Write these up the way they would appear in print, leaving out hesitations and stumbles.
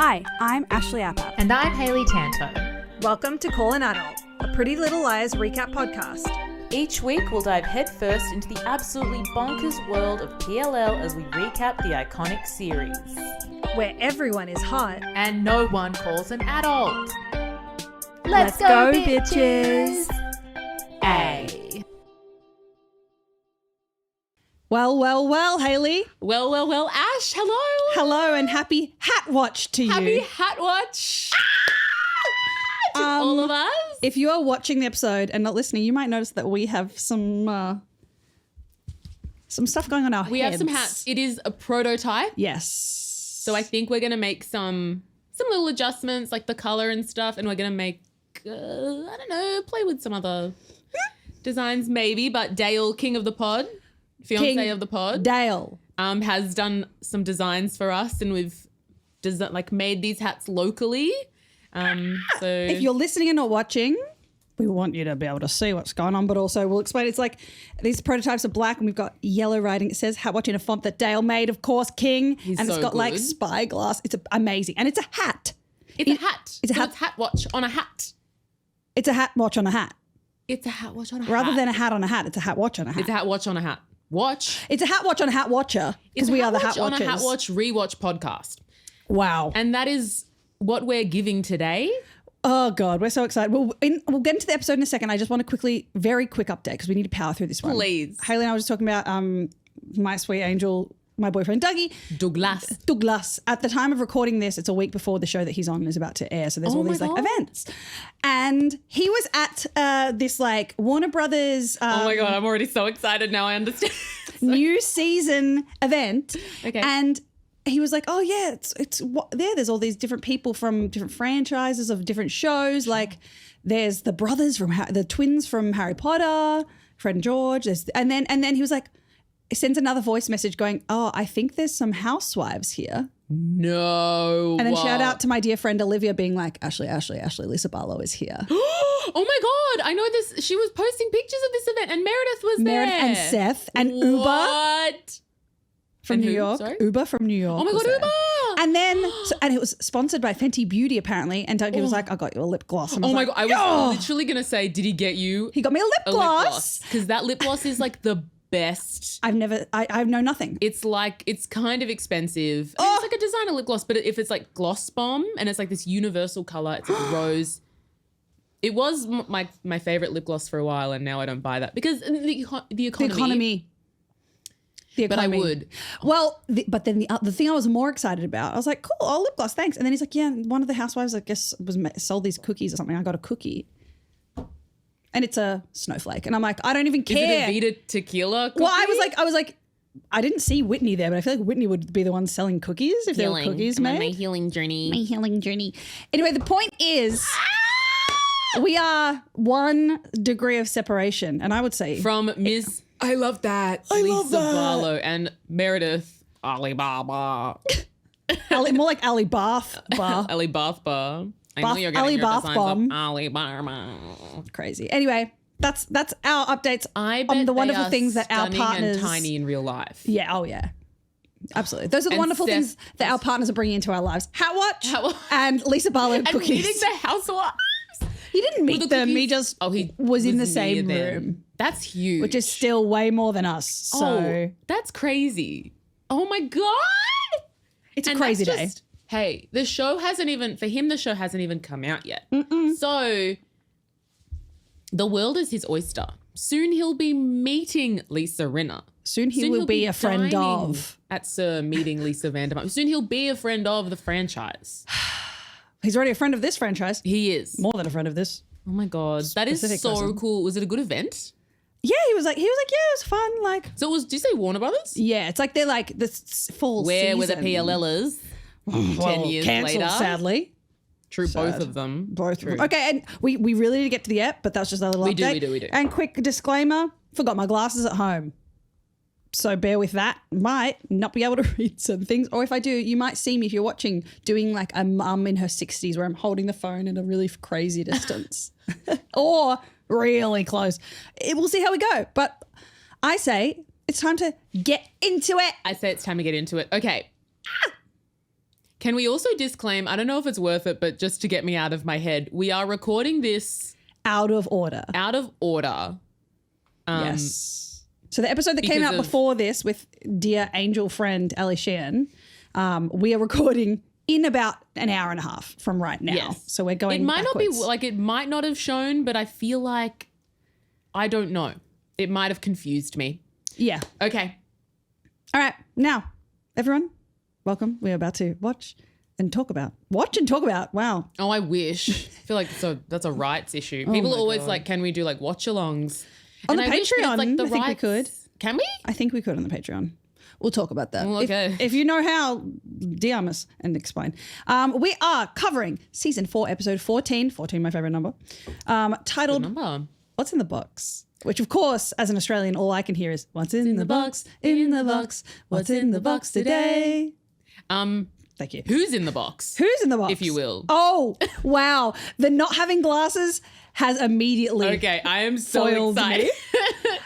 Hi, I'm Ashley Appap. And I'm Hayley Tanto. Welcome to Call an Adult, a Pretty Little Liars recap podcast. Each week we'll dive headfirst into the absolutely bonkers world of PLL as we recap the iconic series. Where everyone is hot. And no one calls an adult. Let's go, bitches! A. Well, Hayley. Well, Ash, hello. Hello and happy Hat Watch to you. Happy Hat Watch to all of us. If you are watching the episode and not listening, you might notice that we have some stuff going on our heads. We have some hats. It is a prototype. Yes. So I think we're going to make some little adjustments, like the color and stuff, and we're going to make, I don't know, play with some other designs maybe, but Dale, king of the pod, fiance of the pod, Dale, has done some designs for us, and we've made these hats locally. So if you're listening and not watching, we want you to be able to see what's going on, but also we'll explain. It's like these prototypes are black and we've got yellow writing. It says Hat Watch in a font that Dale made, of course, King. He's and it's so got like good. spyglass. It's amazing. And it's a hat. It's a hat. It's a hat. It's Hat Watch on a hat. It's a hat watch on a hat. It's a Hat Watch on a hat. Rather than a hat on a hat, it's a hat watch on a hat. It's a Hat Watch on a hat. Watch. It's a hat watch on a hat watcher because It's we a are the Hat hat Watch watchers. on a Hat Watch rewatch podcast. Wow. And that is what we're giving today. Oh, God, we're so excited. We'll get into the episode in a second. I just want a very quick update because we need to power through this one. Please. Hayley and I were just talking about my sweet angel, my boyfriend Dougie. Douglas. At the time of recording this, it's a week before the show that he's on is about to air. So there's all these like events. And he was at this like Warner Brothers. Oh my God, I'm already so excited now. I understand. New season event. Okay. And he was like, oh yeah, there's all these different people from different franchises of different shows. Like there's the brothers from the twins from Harry Potter, Fred and George. And then he was like, sends another voice message going, oh, I think there's some housewives here. No. And then shout out to my dear friend Olivia being like, Ashley, Lisa Barlow is here. Oh my God, I know this. She was posting pictures of this event and Meredith was there. Meredith and Seth and Uber. What? From And New who? York. Sorry? Uber from New York. Oh my was God, there. Uber. And then, and it was sponsored by Fenty Beauty apparently. And Dougie was like, I got you a lip gloss. And Oh my like, God, I was literally going to say, did he get you He got me a lip gloss. Because that lip gloss is like the best. I know nothing. It's like, it's kind of expensive. I mean, it's like a designer lip gloss, but if it's like Gloss Bomb and it's like this universal color, it's like rose. It was my favorite lip gloss for a while and now I don't buy that because the economy. But I would. Well, but then the thing I was more excited about, I was like, cool, oh, lip gloss, thanks. And then he's like, yeah, one of the housewives, I guess, sold these cookies or something. I got a cookie. And it's a snowflake. And I'm like, I don't even care. Is it a Vita tequila cookie? Well, I was like, I didn't see Whitney there, but I feel like Whitney would be the one selling cookies if there were cookies made. My healing journey. Anyway, the point is we are 1 degree of separation. And I would say From Ms. I love that. Lisa Barlow and Meredith Alibaba. more like Ali Bath Bar. Ali Bath Bar. I Bath- know you're Ali getting your Bath designs Bomb. of Alibaba. Crazy. Anyway, that's our updates I bet on the they wonderful are things that our stunning partners and tiny in real life. Yeah, oh yeah. Absolutely. Those are the And wonderful Steph- things that our partners are bringing into our lives. Hat Watch and Lisa Barlow And cookies. meeting the housewives. He didn't meet them. He just he was in the near same them. room. That's huge. Which is still way more than us. So that's crazy. Oh my God. it's a crazy day. Hey, the show hasn't even come out yet. So the world is his oyster. Soon he'll be meeting Lisa Rinna. Soon he will be a friend dining of. At Sir meeting Lisa Vanderpump. Soon he'll be a friend of the franchise. He's already a friend of this franchise. He is. More than a friend of this. Oh my God. That is Specific so person. cool. Was it a good event? Yeah, he was like, yeah, it was fun. Like, So did you say Warner Brothers? yeah, it's like they're like this full Where season. were the PLLers? 10 years cancelled, later. sadly. True, both of them. Both of them. Okay, and we really need to get to the app, but that's just a little update. We do. And quick disclaimer, forgot my glasses at home. So bear with that. Might not be able to read some things. Or if I do, you might see me, if you're watching, doing like a mum in her 60s where I'm holding the phone at a really crazy distance. Or really close. We'll see how we go. But I say it's time to get into it. I say it's time to get into it. Okay. Can we also disclaim, I don't know if it's worth it, but just to get me out of my head, we are recording this Out of order. out of order. Yes. So the episode that came out because of- before this with dear angel friend Ali Sheehan, we are recording in about an hour and a half from right now. Yes. So we're going It might backwards. not be like it might not have shown, but I feel like I don't know. It might have confused me. Yeah. Okay. All right. Now, everyone, welcome. We're about to watch and talk about. Wow. Oh, I wish. I feel like that's a rights issue. People my are always God. like, can we do like watch-alongs? On And the I wish that it's, Patreon, like, the I think we rights- could. Can we? I think we could on the Patreon. We'll talk about that. Well, okay. If you know how, DM us and explain. We are covering season 4, episode 14, my favorite number, titled Number. What's in the Box? Which, of course, as an Australian, all I can hear is, what's in the box, in the box, what's in the box today? Thank you. Who's in the box? Who's in the box? If you will. Oh, wow. The not having glasses has immediately Okay, I am so foiled excited. me.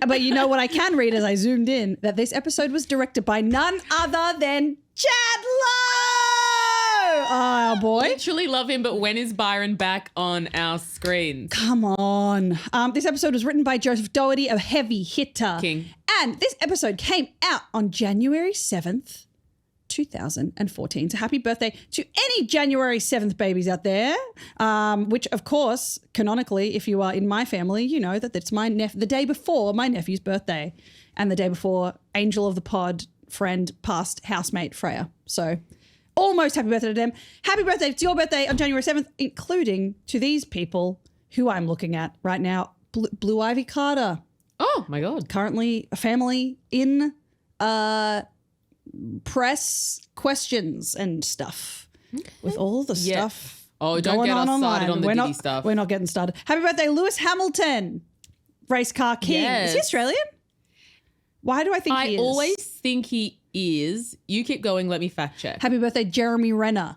But you know what I can read as I zoomed in? That this episode was directed by none other than Chad Lowe. Oh, boy. Literally love him, but when is Byron back on our screens? Come on. This episode was written by Joseph Doherty, a heavy hitter. King. And this episode came out on January 7th, 2014. So happy birthday to any January 7th babies out there, which, of course, canonically, if you are in my family, you know that it's the day before my nephew's birthday and the day before angel of the pod, friend, past housemate Freya. So almost happy birthday to them. Happy birthday. It's your birthday on January 7th, including to these people who I'm looking at right now. Blue Ivy Carter, Oh my God. currently a family in press questions and stuff with all the Yeah. stuff. Oh, don't going get us on started online. on the we're Diddy not, stuff. We're not getting started. Happy birthday, Lewis Hamilton, race car king. Is he Yes. Australian? Why do I think he I is? always think he is. You keep going. Let me fact check. Happy birthday, Jeremy Renner,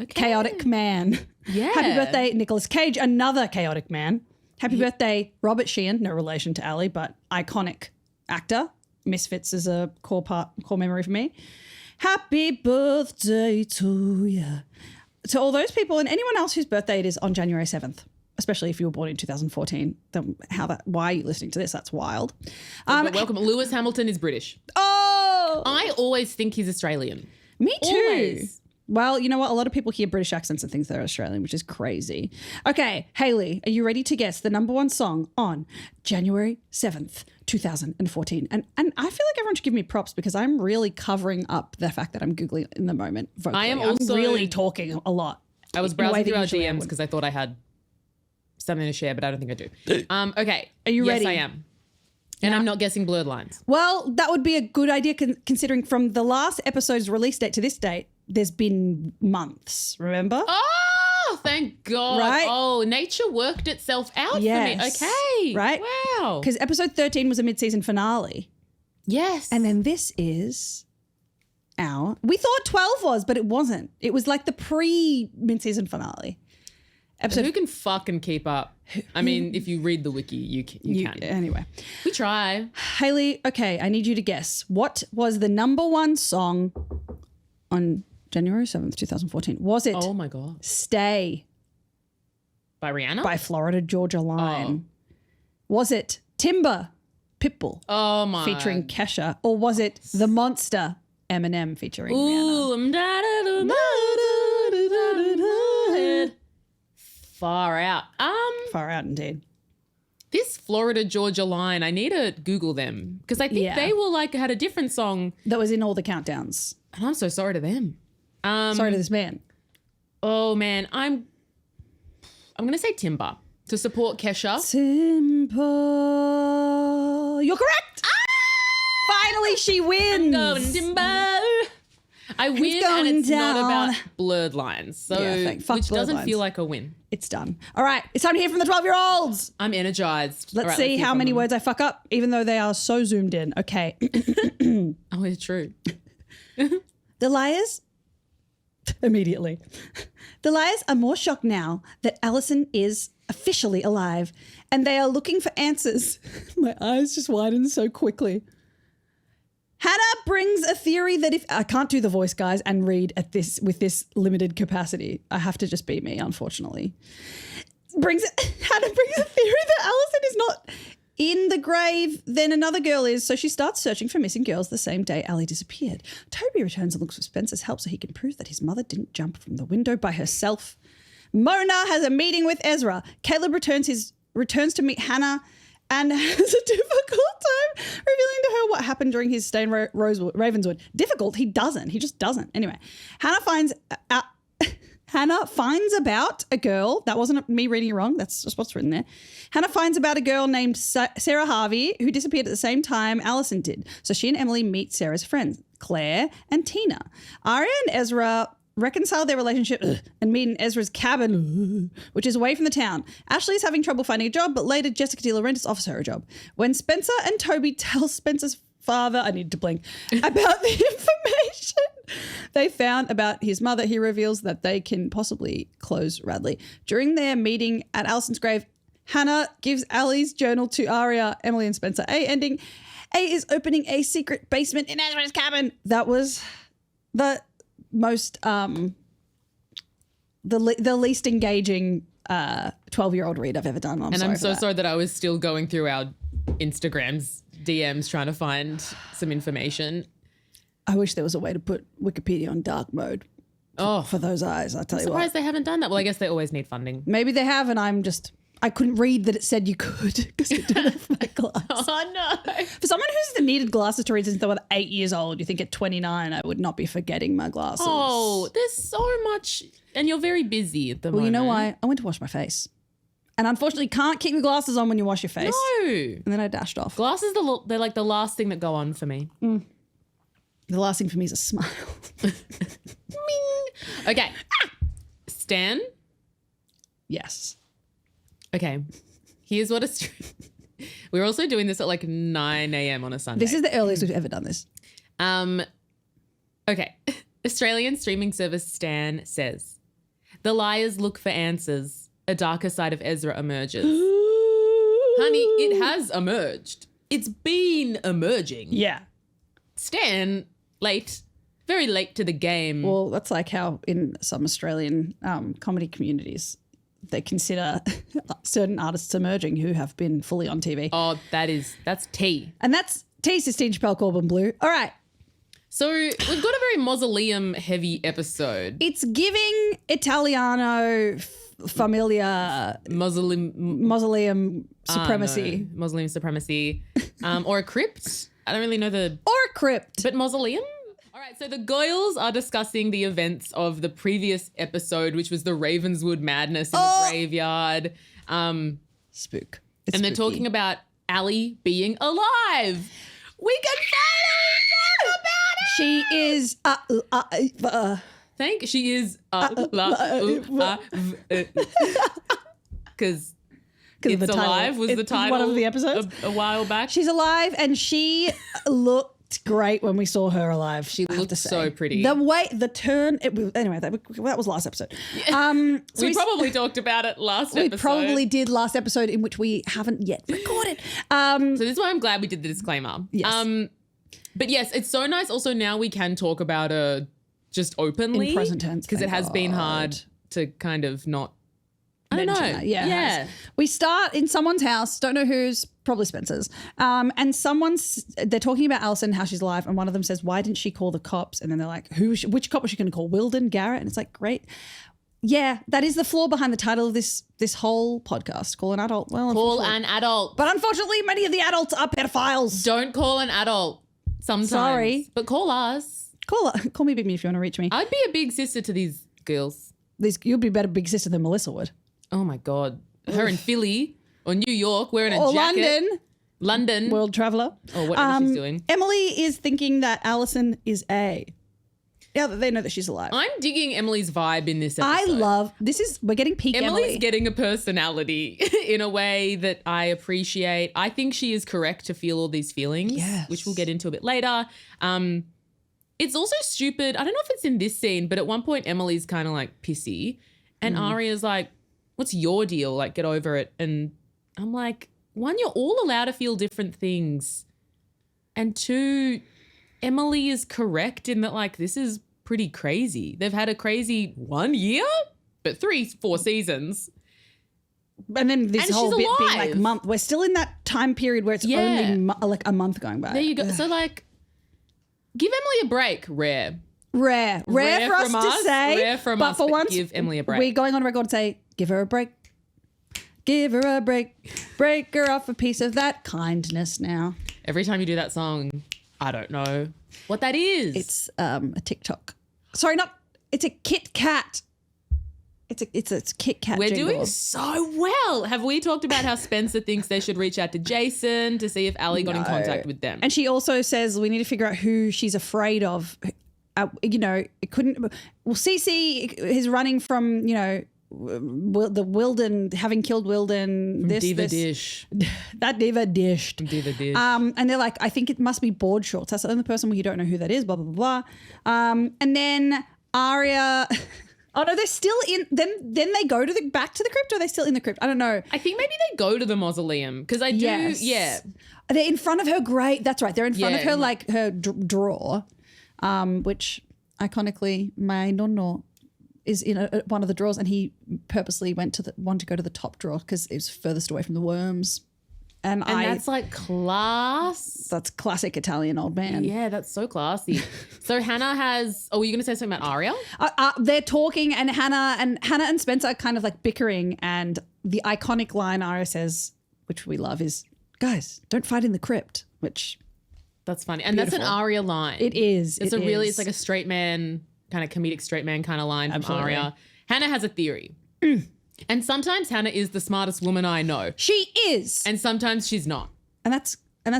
Okay. chaotic man. Yeah. Happy birthday, Nicolas Cage, another chaotic man. Happy birthday, Robert Sheehan, no relation to Ali, but iconic actor. Misfits is a core memory for me. Happy birthday to you. To all those people and anyone else whose birthday it is on January 7th, especially if you were born in 2014. Then why are you listening to this? That's wild. But welcome. Lewis Hamilton is British. Oh, I always think he's Australian. me too. Always. Well, you know what? A lot of people hear British accents and think they're Australian, which is crazy. Okay, Hayley, are you ready to guess the number one song on January 7th, 2014? And I feel like everyone should give me props because I'm really covering up the fact that I'm Googling in the moment vocally. I am I'm also- really talking a lot. I was in a way browsing that through our usually I DMs wouldn't. because I thought I had something to share, but I don't think I do. Okay. Are you ready? Yes, I am. And I'm not guessing blurred lines. Well, that would be a good idea considering from the last episode's release date to this date, there's been months, remember? Oh, thank God. Right? Oh, nature worked itself out Yes. for me. Okay. Right? Wow. Because episode 13 was a mid-season finale. Yes. And then this is we thought 12 was, but it wasn't. It was like the pre-mid-season finale. Episode who can fucking keep up? I mean, if you read the wiki, you can. Anyway. We try. Hayley, okay, I need you to guess. What was the number one song on January 7th, 2014? Was it Oh my God. Stay By Rihanna? by Florida Georgia Line? Was it Timber, Pitbull Oh my. featuring Kesha? Or was it The Monster, Eminem featuring Rihanna? Ooh, I'm far out. Far out indeed. This Florida Georgia Line, I need to Google them because I think Yeah. they were like had a different song, That was in all the countdowns. and I'm so sorry to them. Sorry to this man. Oh man, I'm gonna say Timber to support Kesha. Timber. You're correct. Finally, she wins. Going Timber. I win, and going it's not down? about blurred lines, so Yeah, fuck which blurred doesn't lines. feel like a win. It's done. All right, it's time to hear from the 12-year-olds. I'm energized. Let's All right, see hear how from many them. words I fuck up, even though they are so zoomed in. Okay. Oh, it's true. The liars, immediately. The liars are more shocked now that Allison is officially alive and they are looking for answers. My eyes just widened so quickly. Hannah brings a theory that if I can't do the voice, guys, and read at this with this limited capacity, I have to just be me, unfortunately. Hannah brings a theory that Alison is not in the grave, then another girl is. So she starts searching for missing girls the same day Allie disappeared. Toby returns and looks for Spencer's help so he can prove that his mother didn't jump from the window by herself. Mona has a meeting with Ezra. Caleb returns to meet Hannah and has a difficult time revealing to her what happened during his stay in Ravenswood. Difficult? He doesn't. He just doesn't. Anyway, Hannah finds about a girl. That wasn't me reading it wrong. That's just what's written there. Hannah finds about a girl named Sarah Harvey who disappeared at the same time Alison did. So she and Emily meet Sarah's friends, Claire and Tina. Aria and Ezra reconcile their relationship and meet in Ezra's cabin, which is away from the town. Ashley is having trouble finding a job, but later Jessica De Laurentiis offers her a job. When Spencer and Toby tell Spencer's father, I need to blink, about the information they found about his mother, he reveals that they can possibly close Radley. During their meeting at Alison's grave, Hannah gives Allie's journal to Aria, Emily and Spencer. A is opening a secret basement in Ezra's cabin. That was the most the least engaging 12-year-old read I've ever done. I'm so sorry that I was still going through our Instagrams DMs trying to find some information. I wish there was a way to put Wikipedia on dark mode for those eyes. I tell you what. Surprised they haven't done that. Well, I guess they always need funding. Maybe they have, and I couldn't read that it said you could because I don't have my glass. Oh, no. For someone who's needed glasses to read since they were 8 years old, you think at 29 I would not be forgetting my glasses. Oh, there's so much. And you're very busy at the moment. Well, you know why? I went to wash my face. And unfortunately can't keep your glasses on when you wash your face. No. And then I dashed off. Glasses, they're like the last thing that go on for me. The last thing for me is a smile. Okay. Stan? Yes. Okay. Here's what we're also doing this at like 9 a.m. on a Sunday. This is the earliest we've ever done this. Okay. Australian streaming service Stan says, "The liars look for answers. A darker side of Ezra emerges." Honey, it has emerged. It's been emerging. Yeah. Stan, late, very late to the game. Well, that's like how in some Australian comedy communities they consider certain artists emerging who have been fully on TV. Oh, that's tea. And that's T. Sistine Chappelle Corbin Blue. All right. So we've got a very mausoleum-heavy episode. It's giving Italiano familia mausoleum supremacy. No. Mausoleum supremacy. Or a crypt. I don't really know Or a crypt. But mausoleum? All right, so the Goyles are discussing the events of the previous episode, which was the Ravenswood madness in the graveyard. Spook. And they're talking about Allie being alive. We can finally talk about it. She is She is because It's Alive was the title one of the episodes a while back. She's alive and she looked great when we saw her alive. She looked so pretty. The turn. Anyway, that was last episode. So we probably talked about it last episode. We probably did last episode in which we haven't yet recorded. So this is why I'm glad we did the disclaimer. Yes. But yes, it's so nice. Also now we can talk about her just openly. In present tense. Because it has been hard to kind of not. I don't know. That. Yeah. We start in someone's house, don't know whose, probably Spencer's. And they're talking about Alison, how she's alive, and one of them says, "Why didn't she call the cops?" And then they're like, which cop was she going to call? Wilden, Garrett? And it's like, great. Yeah, that is the flaw behind the title of this whole podcast. Call an adult. Well, call an adult. But unfortunately, many of the adults are pedophiles. Don't call an adult sometimes. Sorry. But call us. Call me Big Me if you want to reach me. I'd be a big sister to these girls. You'd be a better big sister than Melissa would. Oh my God. Her in Philly or New York wearing a jacket. London. World traveller. Or whatever she's doing. Emily is thinking that Alison is A. Now that they know that she's alive. I'm digging Emily's vibe in this episode. We're getting peak Emily. Emily's getting a personality in a way that I appreciate. I think she is correct to feel all these feelings, which we'll get into a bit later. It's also stupid. I don't know if it's in this scene, but at one point Emily's kind of like pissy and Aria's like, "What's your deal? Like, get over it." And I'm like, one, you're all allowed to feel different things. And two, Emily is correct in that, like, this is pretty crazy. They've had a crazy 1 year, but 4 seasons. And then this And whole she's bit being alive. like month. We're still in that time period where it's only like a month going by. There you go. So, like, give Emily a break. Rare Rare for us from to us, say. rare from but us, for but once, give Emily a break. We're going on record to say, give her a break. Give her a break. Break her off a piece of that kindness now. Every time you do that song, I don't know what that is. It's a TikTok. Sorry, it's a Kit Kat. It's a Kit Kat We're jingle. doing so well. Have we talked about how Spencer thinks they should reach out to Jason to see if Ali got in contact with them? And she also says we need to figure out who she's afraid of. It couldn't. Well, Cece is running from, the Wilden, having killed Wilden. Diva Dish. That Diva dished. Diva Dish. And they're like, I think it must be Board Shorts. That's the only person where you don't know who that is, blah, blah, blah, blah. And then Arya... Oh, no, they're still in... Then they go to back to the crypt, or are they still in the crypt? I don't know. I think maybe they go to the mausoleum because I do... Yes. Yeah. They're in front of her grave. That's right. They're in front of her, like, her drawer, which, iconically, my nonno is in one of the drawers, and he purposely wanted to go to the top drawer because it was furthest away from the worms. And that's like class. That's classic Italian old man. Yeah, that's so classy. So Hannah has... Oh, were you going to say something about Arya? They're talking, and Hannah and Spencer are kind of like bickering, and the iconic line Arya says, which we love, is, guys, don't fight in the crypt, which... That's funny. And that's an Arya line. It is. It's it's like a straight man, kind of comedic straight man kind of line from Arya. Hannah has a theory. And sometimes Hannah is the smartest woman I know. She is. And sometimes she's not. And that's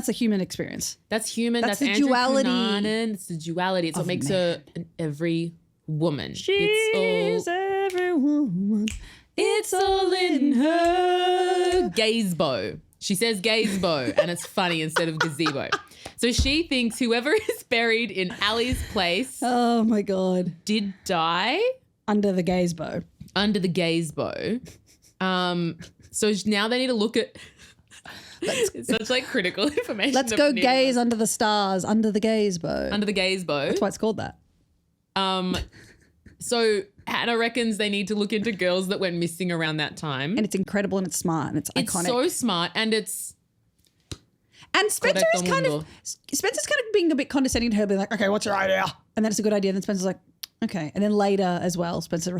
a human experience. That's human. That's the Andrew duality. Cunanan. It's the duality. It's what makes her an every woman. She's every woman. It's all in her gazebo. She says gazebo, and it's funny instead of gazebo. So she thinks whoever is buried in Ali's place Oh my God. did die Under the gazebo. under the gazebo. So now they need to look at... It's such like critical information. Let's go gaze under the stars, under the gazebo. Under the gazebo. That's why it's called that. So Hannah reckons they need to look into girls that went missing around that time. And it's incredible, and it's smart, and it's iconic. It's so smart, and it's... And Spencer's kind of being a bit condescending to her, being like, okay, what's your idea? And then it's a good idea. And then Spencer's like, okay. And then later as well, Spencer,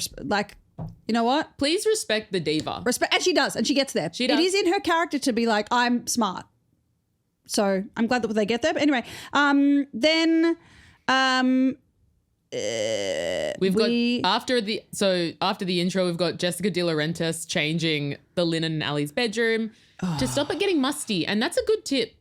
you know what? Please respect the diva. And she does, and she gets there. She does. It is in her character to be like, I'm smart. So I'm glad that they get there. But anyway, We've got after the intro, we've got Jessica De Laurentiis changing the linen in Ali's bedroom to stop it getting musty, and that's a good tip.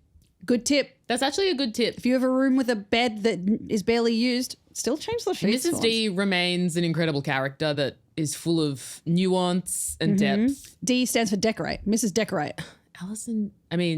Good tip. That's actually a good tip. If you have a room with a bed that is barely used, still change the sheets. Mrs. D remains an incredible character that is full of nuance and depth. D stands for decorate. Mrs. Decorate.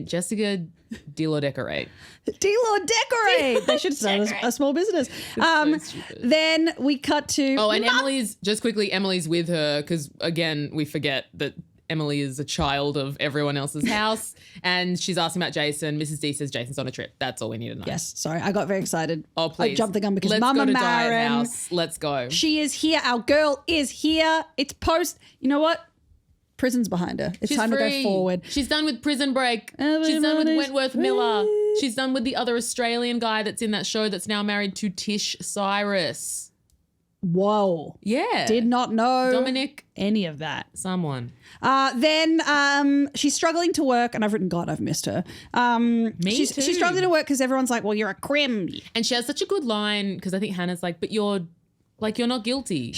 Jessica D-Law Decorate. D-Law Decorate. They should start a small business. So stupid. Then we cut to... Oh, and Emily's with her because, again, we forget that Emily is a child of everyone else's house, and she's asking about Jason. Mrs. D says Jason's on a trip. That's all we need to know. Yes, sorry, I got very excited. Oh, please. I jumped the gun because Let's Mama go to Diet Marin... House. Let's go. She is here. Our girl is here. It's post... You know what? Prison's behind her. It's time to go forward. She's done with Prison Break. She's done with Wentworth Miller. She's done with the other Australian guy that's in that show that's now married to Tish Cyrus. Whoa. Yeah. Did not know Dominic. any of that. Someone. Then she's struggling to work, and I've written, God, I've missed her. Me too. She's struggling to work because everyone's like, well, you're a crim. And she has such a good line because I think Hannah's like, but you're not guilty.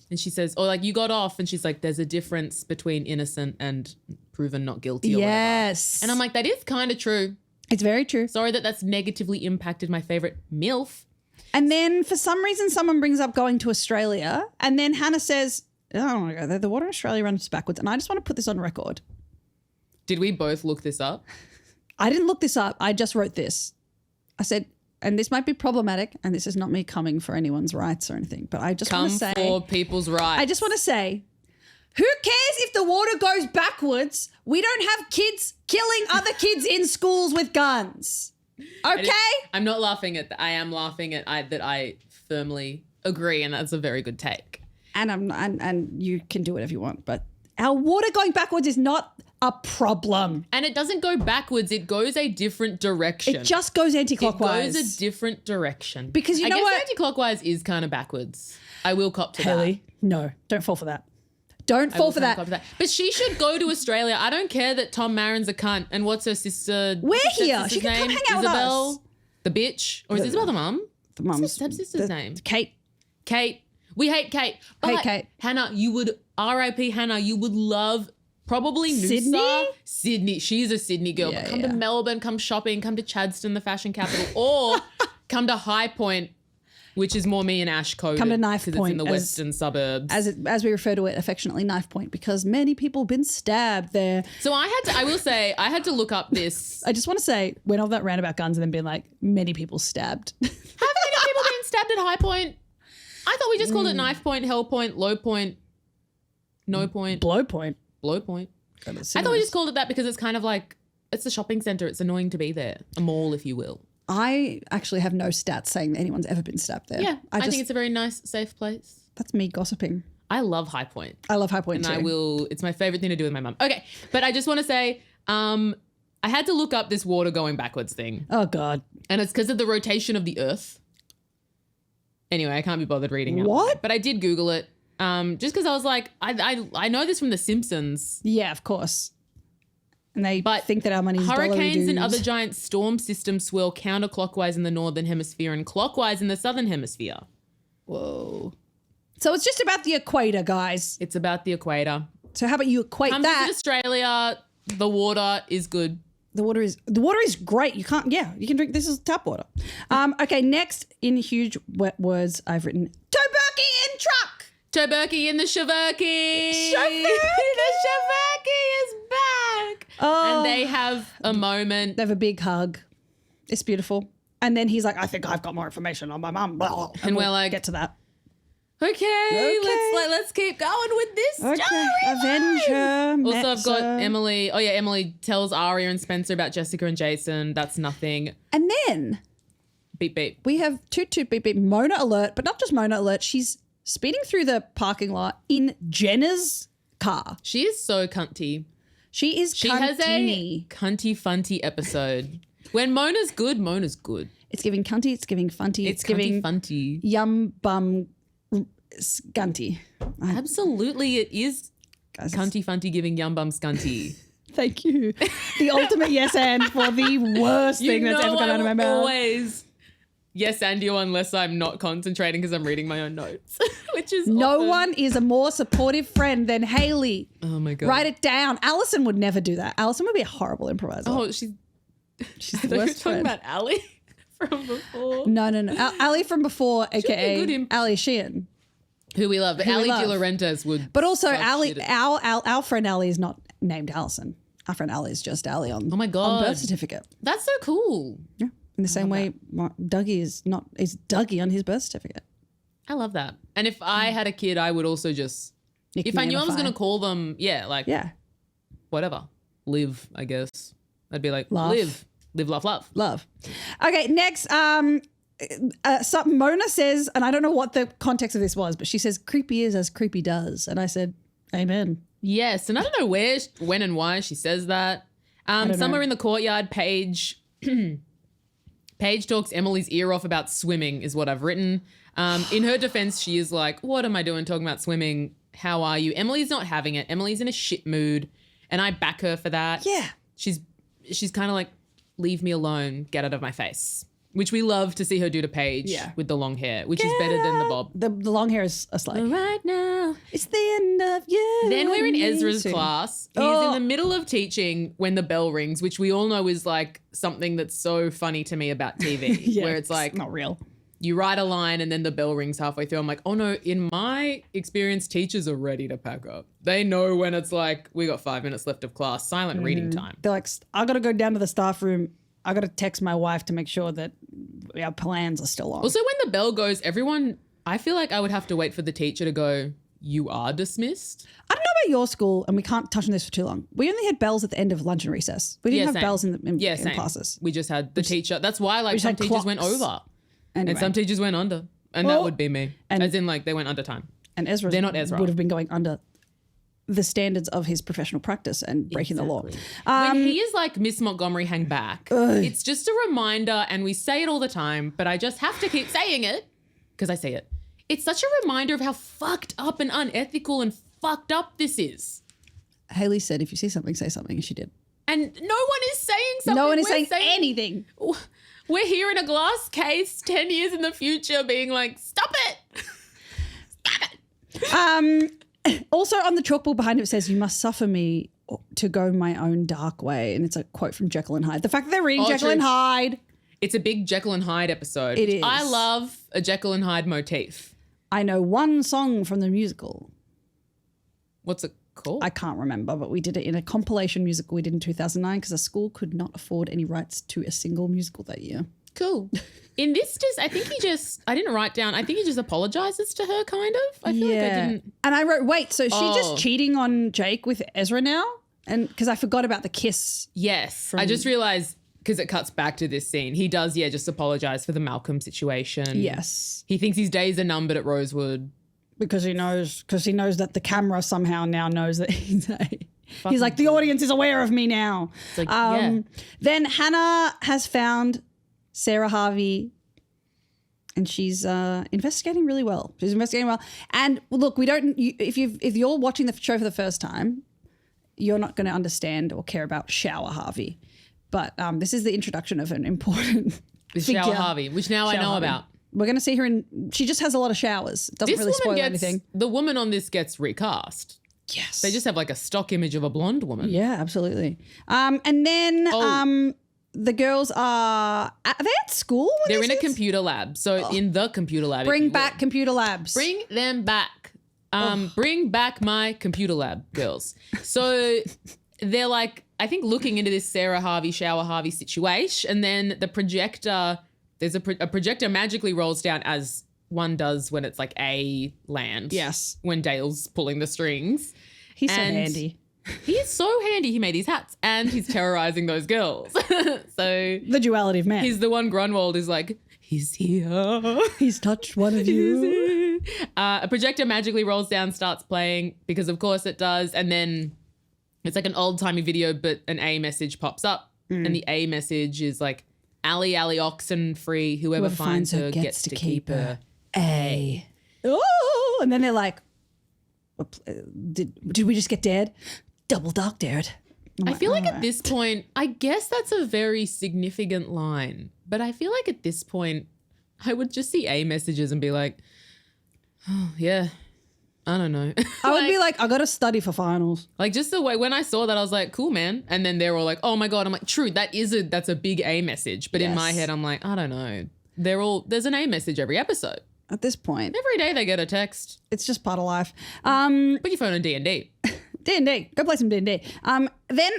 And she says, or like, you got off. And she's like, there's a difference between innocent and proven not guilty or yes. whatever. And I'm like, that is kind of true. It's very true. Sorry that's negatively impacted my favorite MILF. And then for some reason, someone brings up going to Australia. And then Hannah says, oh my God, the water in Australia runs backwards. And I just want to put this on record. Did we both look this up? I didn't look this up. I just wrote this. I said, and this might be problematic, and this is not me coming for anyone's rights or anything, but I just want to say... Come for people's rights. I just want to say, who cares if the water goes backwards? We don't have kids killing other kids in schools with guns. Okay. I'm not laughing at that. I am laughing at that I firmly agree, and that's a very good take. And you can do whatever you want, but our water going backwards is not a problem. And it doesn't go backwards. It goes a different direction. It just goes anti-clockwise. It goes a different direction. Because you know I guess what? Anti-clockwise is kind of backwards. I will cop to Haley, no, don't fall for that. Don't that. fall for that. But she should go to Australia. I don't care that Tom Marin's a cunt. And what's her sister? We're what's her here. sister's She can come name? hang out with Isabel, us. the bitch? Or is Isabel the mum? The mum's What's her sister's name? Kate. Kate. We hate Kate. But Hate Kate. Hannah, you would, R.I.P. Hannah, you would love probably Sydney? Noosa. Sydney. She's a Sydney girl. Yeah, but come to Melbourne, come shopping, come to Chadstone, the fashion capital, or come to High Point, which is more me and Ash coded. Come to Knife because Point it's in the western suburbs. As we refer to it affectionately, Knife Point, because many people have been stabbed there. So I will say, I had to look up this. I just want to say, went off that rant about guns and then being like, many people stabbed. Have many people been stabbed at High Point? I thought we just called it Knife Point, Hell Point, Low Point, No Point, Blow Point. Blow Point. I thought we just called it that because it's kind of like, it's a shopping centre. It's annoying to be there. A mall, if you will. I actually have no stats saying that anyone's ever been stabbed there. Yeah, I think it's a very nice, safe place. That's me gossiping. I love High Point. I love High Point and too. It's my favourite thing to do with my mum. Okay, but I just want to say, I had to look up this water going backwards thing. Oh, God. And it's because of the rotation of the earth. Anyway, I can't be bothered reading it. What? But I did Google it. Just because I was like, I know this from The Simpsons. Yeah, of course. And they But think that our money is hurricanes and dollary dues. other giant storm systems swirl counterclockwise in the northern hemisphere and clockwise in the southern hemisphere. Whoa. So it's just about the equator, guys. It's about the equator. So how about you equate Come that? visit Australia. The water is good. The water is great. You can drink, this is tap water. Okay, next in huge wet words I've written Toblerone in truck. Toblerone in the Shavurky. Shavurky. The Shavurky is back. Oh. And they have a moment. They have a big hug. It's beautiful. And then he's like, I think I've got more information on my mum. And we're like, get to that. Okay. Let's keep going with this story. Avenger. Also, I've got Emily. Oh, yeah, Emily tells Aria and Spencer about Jessica and Jason. That's nothing. And then Beep, beep. we have toot beep beep Mona alert, but not just Mona alert. She's speeding through the parking lot in Jenna's car. She is so cunty. She is She has a cunty funty episode. When Mona's good, Mona's good. It's giving cunty, it's giving funty, it's giving funty. yum bum skunty. Absolutely, it is Guys, cunty funty giving yum bum scunty. thank you. The ultimate yes and for the worst thing that's ever come out of my mouth. Always yes and you unless I'm not concentrating because I'm reading my own notes, which is No often. one is a more supportive friend than Hayley. Oh my god! Write it down. Alison would never do that. Alison would be a horrible improviser. Oh, she's She's I the thought you were worst talking friend. about Ali from before. No. Ali from before, be a good aka Ali Sheehan. Who we love, but Who we Ali love. De Laurentiis would. But also, fuck Ali, shit at- our friend Ali is not named Alison. Our friend Ali is just Ali on. Oh my God. On birth certificate. That's so cool. Yeah, in the same way, Dougie is Dougie on his birth certificate. I love that. And if I had a kid, I would also just. If I knew I was going to call them, whatever, live. I guess I'd be like Laugh. live, love. Love. Okay, next. Something Mona says, and I don't know what the context of this was, but she says, "Creepy is as creepy does," and I said, "Amen." Yes, and I don't know where, when, and why she says that. Somewhere in the courtyard, Paige talks Emily's ear off about swimming, is what I've written. In her defense, she is like, "What am I doing talking about swimming? How are you?" Emily's not having it. Emily's in a shit mood, and I back her for that. Yeah. She's kind of like, "Leave me alone, get out of my face," which we love to see her do to Paige with the long hair, which is better than the bob. The long hair is a slag. Right now. It's the end of you. Then we're in and me Ezra's too. class. He's in the middle of teaching when the bell rings, which we all know is like something that's so funny to me about TV, where it's like not real. you write a line and then the bell rings halfway through. I'm like, oh no, in my experience, teachers are ready to pack up. They know when it's like, we got 5 minutes left of class, silent reading time. They're like, I got to go down to the staff room. I got to text my wife to make sure that our plans are still on. Also, when the bell goes, everyone, I feel like I would have to wait for the teacher to go, "You are dismissed." I don't know your school, and we can't touch on this for too long, we only had bells at the end of lunch and recess. We didn't have same. bells in Same. classes. We just had the teacher. That's why like some had teachers went clocks. over Anyway. and some teachers went under. And that would be me. and- As in like they went under time. And Ezra They're not Ezra. would have been going under the standards of his professional practice and breaking the law. When he is like, Miss Montgomery, hang back, it's just a reminder, and we say it all the time, but I just have to keep saying it because I say it. It's such a reminder of how fucked up and unethical and fucked up this is. Hayley said, if you see something, say something, and she did. And no one is saying something. No one is We're saying anything. We're here in a glass case 10 years in the future being like, stop it. Stop it. Also on the chalkboard behind it says, you must suffer me to go my own dark way. And it's a quote from Jekyll and Hyde. The fact that they're reading Jekyll true. and Hyde. It's a big Jekyll and Hyde episode. It is. I love a Jekyll and Hyde motif. I know one song from the musical. What's it called? I can't remember, but we did it in a compilation musical we did in 2009 because the school could not afford any rights to a single musical that year. Cool. In this, I think I didn't write down, I think he just apologizes to her kind of. I feel like I didn't. And I wrote, wait, so she just cheating on Jake with Ezra now? And because I forgot about the kiss. Yes. I just realized, because it cuts back to this scene, he does, just apologize for the Malcolm situation. Yes. He thinks his days are numbered at Rosewood. Because he knows that the camera somehow now knows that he's like, the audience is aware of me now. It's like, Then Hannah has found Sarah Harvey and she's investigating really well. She's investigating well. And look, if you're watching the show for the first time, you're not going to understand or care about Shower Harvey. But this is the introduction of an important figure. Shower Harvey, which now I know Harvey. about. We're going to see her she just has a lot of showers. It doesn't really spoil anything. The woman on this gets recast. Yes. They just have like a stock image of a blonde woman. Yeah, absolutely. And then the girls are they at school? They're in a computer lab. So in the computer lab. Bring back computer labs. Bring them back. Bring back my computer lab, girls. So they're like, I think looking into this Sarah Harvey, Shower Harvey situation, and then the projector, there's a projector magically rolls down as one does when it's like a land. Yes. When Dale's pulling the strings. He's so handy. He is so handy. He made these hats and he's terrorizing those girls. So the duality of man. he's the one Grunwald is like, he's here. He's touched one of you. A projector magically rolls down, starts playing because of course it does. And then it's like an old timey video, but an A message pops up. And the A message is like, Ally, oxen free. Whoever finds her gets to keep her. A. Oh, and then they're like, did we just get dared? Double dark dared. I feel like at this point, I guess that's a very significant line. But I feel like at this point, I would just see A messages and be like, oh, yeah, I don't know. I would be like, I got to study for finals. Like just the way when I saw that, I was like, cool, man. And then they're all like, oh my God. I'm like, true, that's a big A message. But in my head, I'm like, I don't know. There's an A message every episode. At this point. Every day they get a text. It's just part of life. Put your phone on D&D. D&D. Go play some D&D. Then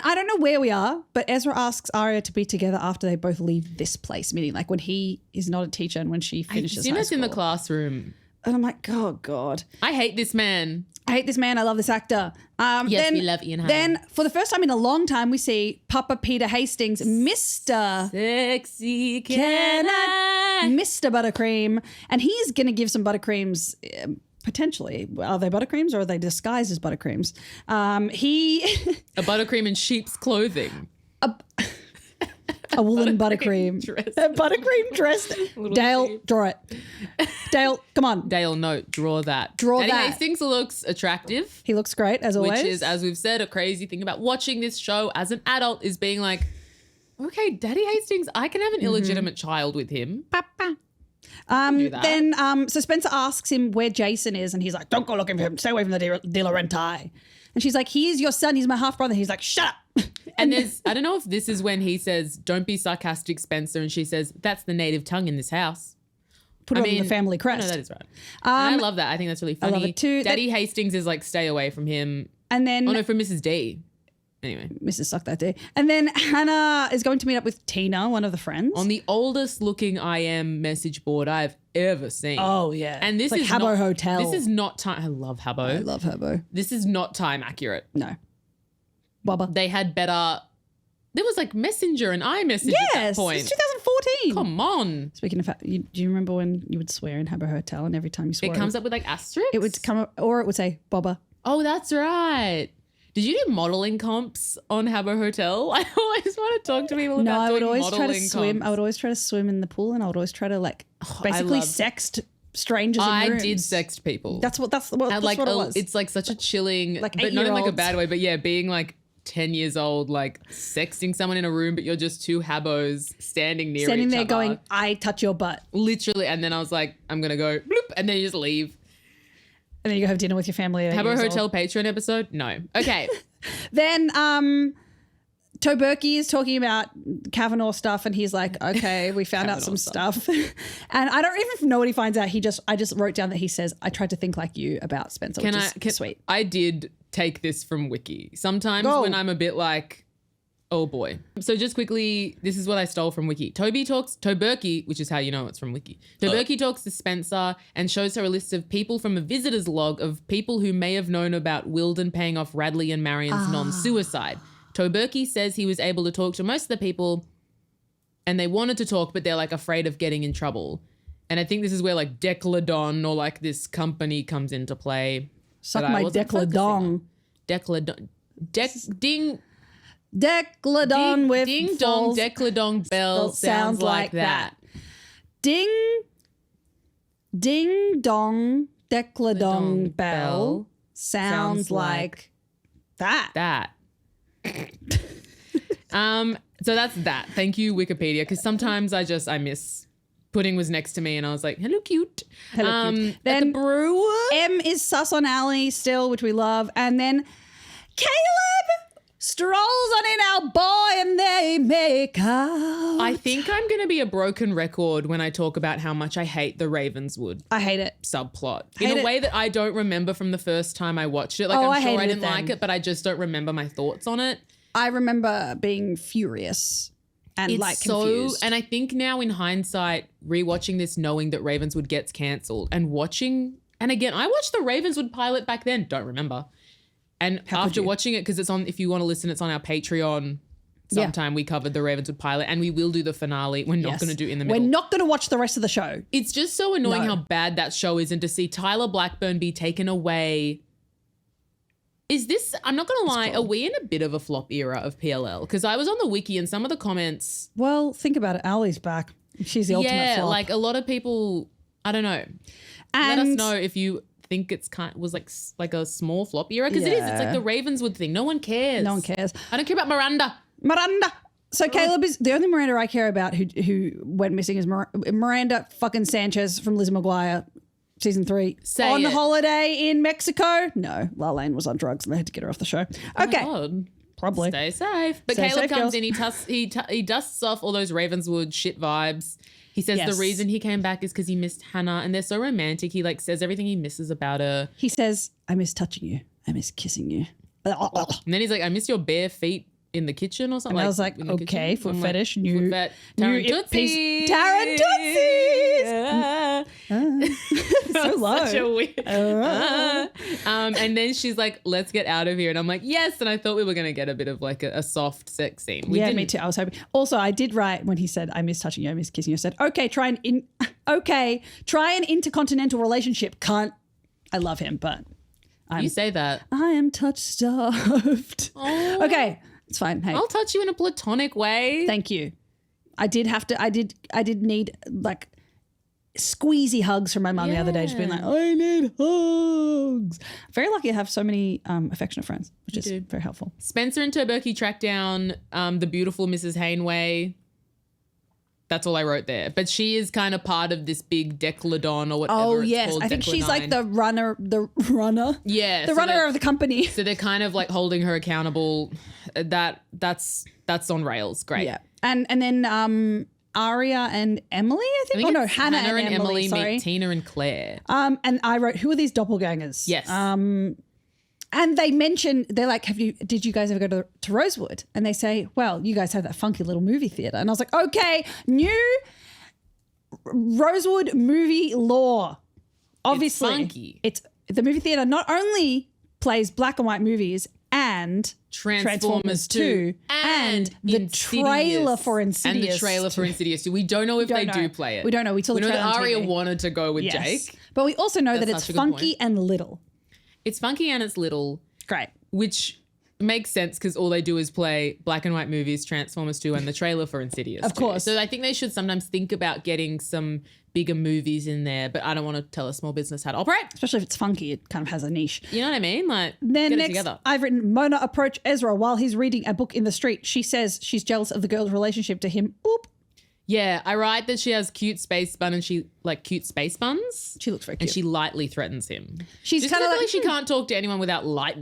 I don't know where we are, but Ezra asks Arya to be together after they both leave this place, meaning like when he is not a teacher and when she finishes high Us school. in the classroom. And I'm like, oh God. I hate this man. I hate this man. I love this actor. Yes, we love Ian Hyde. Then for the first time in a long time, we see Papa Peter Hastings, Mr. Sexy can I? Mr. Buttercream. And he's going to give some buttercreams potentially. Are they buttercreams or are they disguised as buttercreams? A buttercream in sheep's clothing. A woolen buttercream. A buttercream dress. Dale, sheep. draw it. Dale, come on. Dale, note, draw that. Draw Daddy that. Hastings looks attractive. He looks great, as always. Which is, as we've said, a crazy thing about watching this show as an adult is being like, okay, Daddy Hastings, I can have an illegitimate child with him. Papa. Do that. Then so Spencer asks him where Jason is and he's like, don't go looking for him. Stay away from the De Laurenti. And she's like, he is your son. He's my half-brother. He's like, shut up. And I don't know if this is when he says, don't be sarcastic, Spencer. And she says, that's the native tongue in this house. Put it on the family crest. No, that is right. And I love that. I think that's really funny. I love it too. Daddy Hastings is like, stay away from him. And then... Oh, no, from Mrs. D. Anyway. Mrs. Suck that day. And then Hannah is going to meet up with Tina, one of the friends. On the oldest looking IM message board I've ever seen. Oh, yeah. And this it's like is Habbo not, Hotel. This is not time. I love Habbo. I love Habbo. This is not time accurate. No. Bubba. They had better. There was like Messenger and iMessage at that point. It's 2014. Come on. Speaking of, do you remember when you would swear in Habbo Hotel and every time you swore It comes up with like asterisks? it would come up, or it would say Bubba. Oh, that's right. Did you do modeling comps on Habbo Hotel? I always want to talk to people No, about I would doing always try to modeling swim. comps. I would always try to swim in the pool, and I would always try to like basically sext strangers in I rooms. did sext people. That's what And like what it was. it's like such a chilling, Like but not in like a 8-year-olds. bad way, but yeah, being like 10 years old, like sexting someone in a room, but you're just two habos standing near standing each there other. going, "I touch your butt," Literally. And then I was like, I'm going to go bloop, and then you just leave. and then you go have dinner with your family. at 8 Habbo years Hotel old. Patreon episode? No. Okay. Then Toberky is talking about Kavanaugh stuff, and he's like, "Okay, we found out some stuff," and I don't even know what he finds out. I just wrote down that he says, "I tried to think like you about Spencer," which is sweet. I did take this from Wiki. Sometimes Go. when I'm a bit like, oh boy. So just quickly, this is what I stole from Wiki. Toberky, which is how you know it's from Wiki. Toberky talks to Spencer and shows her a list of people from a visitor's log of people who may have known about Wilden paying off Radley and Marion's non-suicide. Toberky says he was able to talk to most of the people and they wanted to talk, but they're like afraid of getting in trouble. And I think this is where like Decladon or like this company comes into play. Suck that I my wasn't focusing on. Decladong. Ding Decladon with ding dong falls- Decladongbell sounds like that. Ding dong Decladongbell Bell sounds like that. That. So that's that. Thank you, Wikipedia, because sometimes I miss. Pudding was next to me and I was like, hello, cute. Hello, cute. At Then the brew. M is sus on Ali still, which we love. And then Caleb strolls on in our boy and they make out. I think I'm going to be a broken record when I talk about how much I hate the Ravenswood I hate it. subplot Hate in a it. way that I don't remember from the first time I watched it. Like Oh, I I'm sure hated I it didn't then. like it, but I just don't remember my thoughts on it. I remember being furious and It's like so, confused. and I think now in hindsight, rewatching this, knowing that Ravenswood gets cancelled and watching, and again, I watched the Ravenswood pilot back then, don't remember. And How could after you? watching it, because it's on, if you want to listen, it's on our Patreon. Sometime we covered the Ravenswood pilot and we will do the finale. We're not Yes. going to do in the middle. We're not going to watch the rest of the show. It's just so annoying No. how bad that show is, and to see Tyler Blackburn be taken away. Is this, I'm not going to lie, are we in a bit of a flop era of PLL? Because I was on the wiki and some of the comments. Well, think about it. Ali's back. She's the ultimate Yeah, flop. like a lot of people, I don't know. Let us And- know if you think it's was like a small flop era, because it is. It's Yeah. like the Ravenswood thing. No one cares. No one cares. I don't care about Miranda. Miranda. So Caleb is the only Miranda I care about who went missing is Miranda fucking Sanchez from Liz McGuire, season 3. Say on it. holiday in Mexico. No, La Lane was on drugs and they had to get her off the show. Okay, God. probably. Stay safe. But Stay Caleb safe, comes girls. in, he dusts off all those Ravenswood shit vibes. He says Yes. the reason he came back is because he missed Hannah, and they're so romantic. He like says everything he misses about her. He says, "I miss touching you. I miss kissing you." And then he's like, I miss your bare feet in the kitchen or something. And I was like, in the okay, kitchen. foot I'm fetish, like, new- foot new Tarantuzzi. Tarantuzzi's. So low. Such a weird. And then she's like, let's get out of here. And I'm like, yes. And I thought we were going to get a bit of like a soft sex scene. We Yeah, didn't. me too. I was hoping. Also, I did write when he said, "I miss touching you, I miss kissing you." I said, "Okay, try an intercontinental relationship, cunt." I love him, but You say that. I am touch starved. Oh. Okay, it's fine. Hey, I'll touch you in a platonic way. thank you. I did need like squeezy hugs from my mum the other day, just being like, "I need hugs." Very lucky to have so many affectionate friends, which is very helpful. Spencer and Toberky track down the beautiful Mrs. Hainway. That's all I wrote there. But she is kind of part of this big Decladon or whatever Oh it's yes, called, I think she's like Decladine. the runner. Yeah, The so runner they're- of the company. So they're kind of like holding her accountable. That's on rails. Great. Yeah. And then Aria and Emily, I think. I think Oh no, it's Hannah and Emily, sorry. meet Tina and Claire. And I wrote, who are these doppelgangers? Yes. And And they mention, they're like, did you guys ever go to Rosewood? And they say, well, you guys have that funky little movie theater. And I was like, okay, new Rosewood movie lore. Obviously, it's funky. It's the movie theater not only plays black and white movies and Transformers 2 and the trailer for Insidious. And the trailer for Insidious 2. We don't know if they do play it. We don't know. We saw the know trailer that on Aria TV. wanted to go with Jake. But we also know that it's funky and little. It's funky and it's little. Great. Which makes sense because all they do is play black and white movies, Transformers 2 and the trailer for Insidious. Of course. So I think they should sometimes think about getting some bigger movies in there, but I don't want to tell a small business how to operate. Especially if it's funky, it kind of has a niche. You know what I mean? Like, then get next, it together. I've written Mona approach Ezra while he's reading a book in the street. She says she's jealous of the girl's relationship to him. Oop. Yeah, I write that she has cute space bun and she like cute space buns. She looks very cute. And she lightly threatens him. She's kind of like she can't talk to anyone without like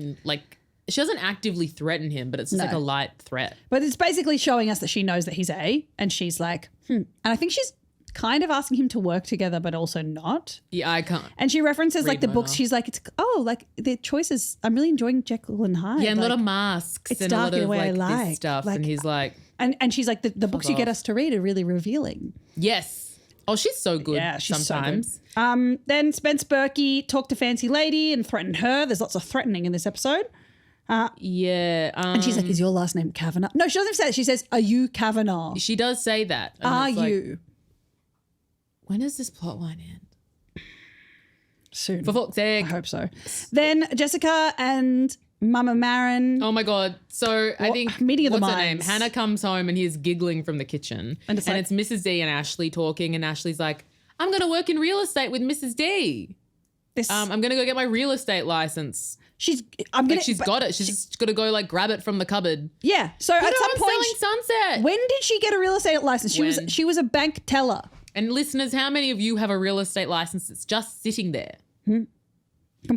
she doesn't actively threaten him, but it's just like a light threat. But it's basically showing us that she knows that he's A, and she's like, And I think she's kind of asking him to work together, but also not. Yeah, I can't. And she references like the Mona. books. She's like, like the choices. I'm really enjoying Jekyll and Hyde. Yeah, and like, a lot of masks it's and dark a lot in a of way I like like. this stuff. Like, and he's like, and she's like, the books you get off. us to read are really revealing. yes. Oh, she's so good. Yeah, she's sometimes. so good. Then Spence Berkey talked to Fancy Lady and threatened her. There's lots of threatening in this episode. Yeah. And she's like, is your last name Kavanaugh? No, she doesn't say that. She says, are you Kavanaugh? she does say that. And Are it's like, you? when does this plot line end? Soon. For fuck's sake. I hope so. Then Jessica and Mama Marin. Oh my God. So I think, meeting of the what's her name? minds. Hannah comes home and he's giggling from the kitchen. And it's like- it's Mrs. D and Ashley talking, and Ashley's like, I'm going to work in real estate with Mrs. D. I'm going to go get my real estate license. She's got it. She's just got to go like grab it from the cupboard. Yeah. So Put at her some on point, Selling Sunset. when did she get a real estate license? When? She was a bank teller. And listeners, how many of you have a real estate license that's just sitting there?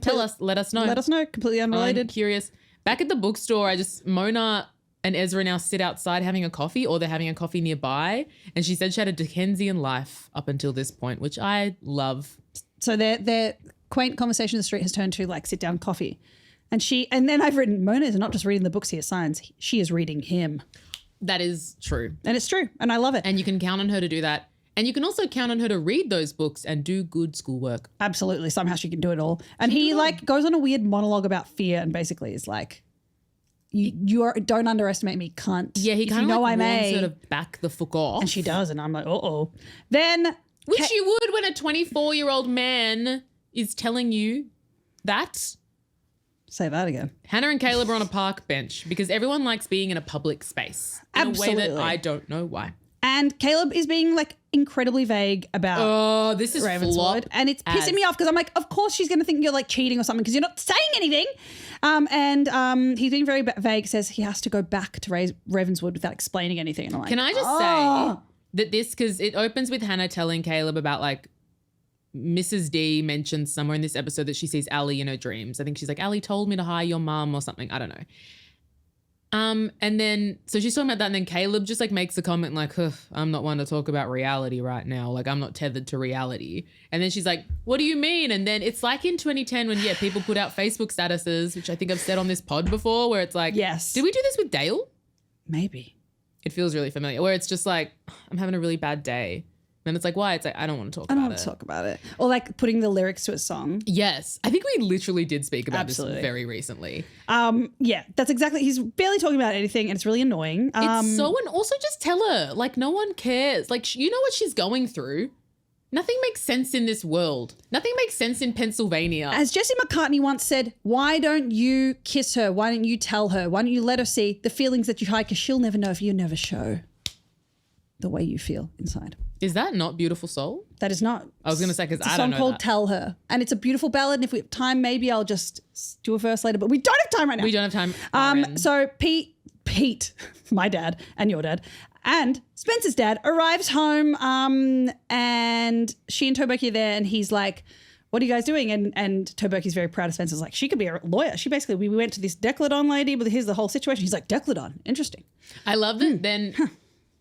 Tell us. Let us know. Let us know. Completely I'm unrelated. curious. Back at the bookstore, Mona and Ezra now sit outside having a coffee, or they're having a coffee nearby. And she said she had a Dickensian life up until this point, which I love. So their quaint conversation in the street has turned to like sit down coffee. And then I've written, Mona is not just reading the books he assigns, she is reading him. That is true. And it's true. And I love it. And you can count on her to do that. And you can also count on her to read those books and do good schoolwork. Absolutely. Somehow she can do it all. And he like goes on a weird monologue about fear and basically is like, don't underestimate me, cunt. Yeah, he kind of know like I'm wants A. her to back the fuck off. And she does. And I'm like, uh-oh. Then Which you would when a 24-year-old man is telling you that. Say that again. Hannah and Caleb are on a park bench because everyone likes being in a public space in Absolutely. a way that I don't know why. And Caleb is being like incredibly vague about Oh, this is flop. Ravenswood. And it's pissing me off because I'm like, of course she's going to think you're like cheating or something because you're not saying anything. He's being very vague, says he has to go back to Ravenswood without explaining anything. And I'm like, Can I just say that because it opens with Hannah telling Caleb about like Mrs. D mentions somewhere in this episode that she sees Allie in her dreams. I think she's like, Allie told me to hire your mum or something. I don't know. And then, so she's talking about that, and then Caleb just like makes a comment like, I'm not one to talk about reality right now. Like, I'm not tethered to reality. And then she's like, what do you mean? And then it's like in 2010 when, people put out Facebook statuses, which I think I've said on this pod before, where it's like, yes. Did we do this with Dale? Maybe. It feels really familiar, where it's just like, I'm having a really bad day. And it's like, why? It's like, I don't want to talk about it. I don't want to talk about it. Or like putting the lyrics to a song. Yes. I think we literally did speak about Absolutely. this very recently. Yeah, that's exactly. He's barely talking about anything and it's really annoying. It's so, and also just tell her, like, no one cares. Like, you know what she's going through. Nothing makes sense in this world. Nothing makes sense in Pennsylvania. As Jesse McCartney once said, why don't you kiss her? Why don't you tell her? Why don't you let her see the feelings that you hide? Because she'll never know if you never show the way you feel inside. Is that not Beautiful Soul? That is not. I was going to say, because It's a I don't song know called that. Tell Her. And it's a beautiful ballad. And if we have time, maybe I'll just do a verse later. But we don't have time right now. We don't have time. So Pete, my dad and your dad, and Spencer's dad arrives home and she and Toberky are there and he's like, what are you guys doing? And Toberky's very proud of Spencer's like, she could be a lawyer. She basically, we went to this Decladon lady, but here's the whole situation. He's like, Decladon, interesting. I love that then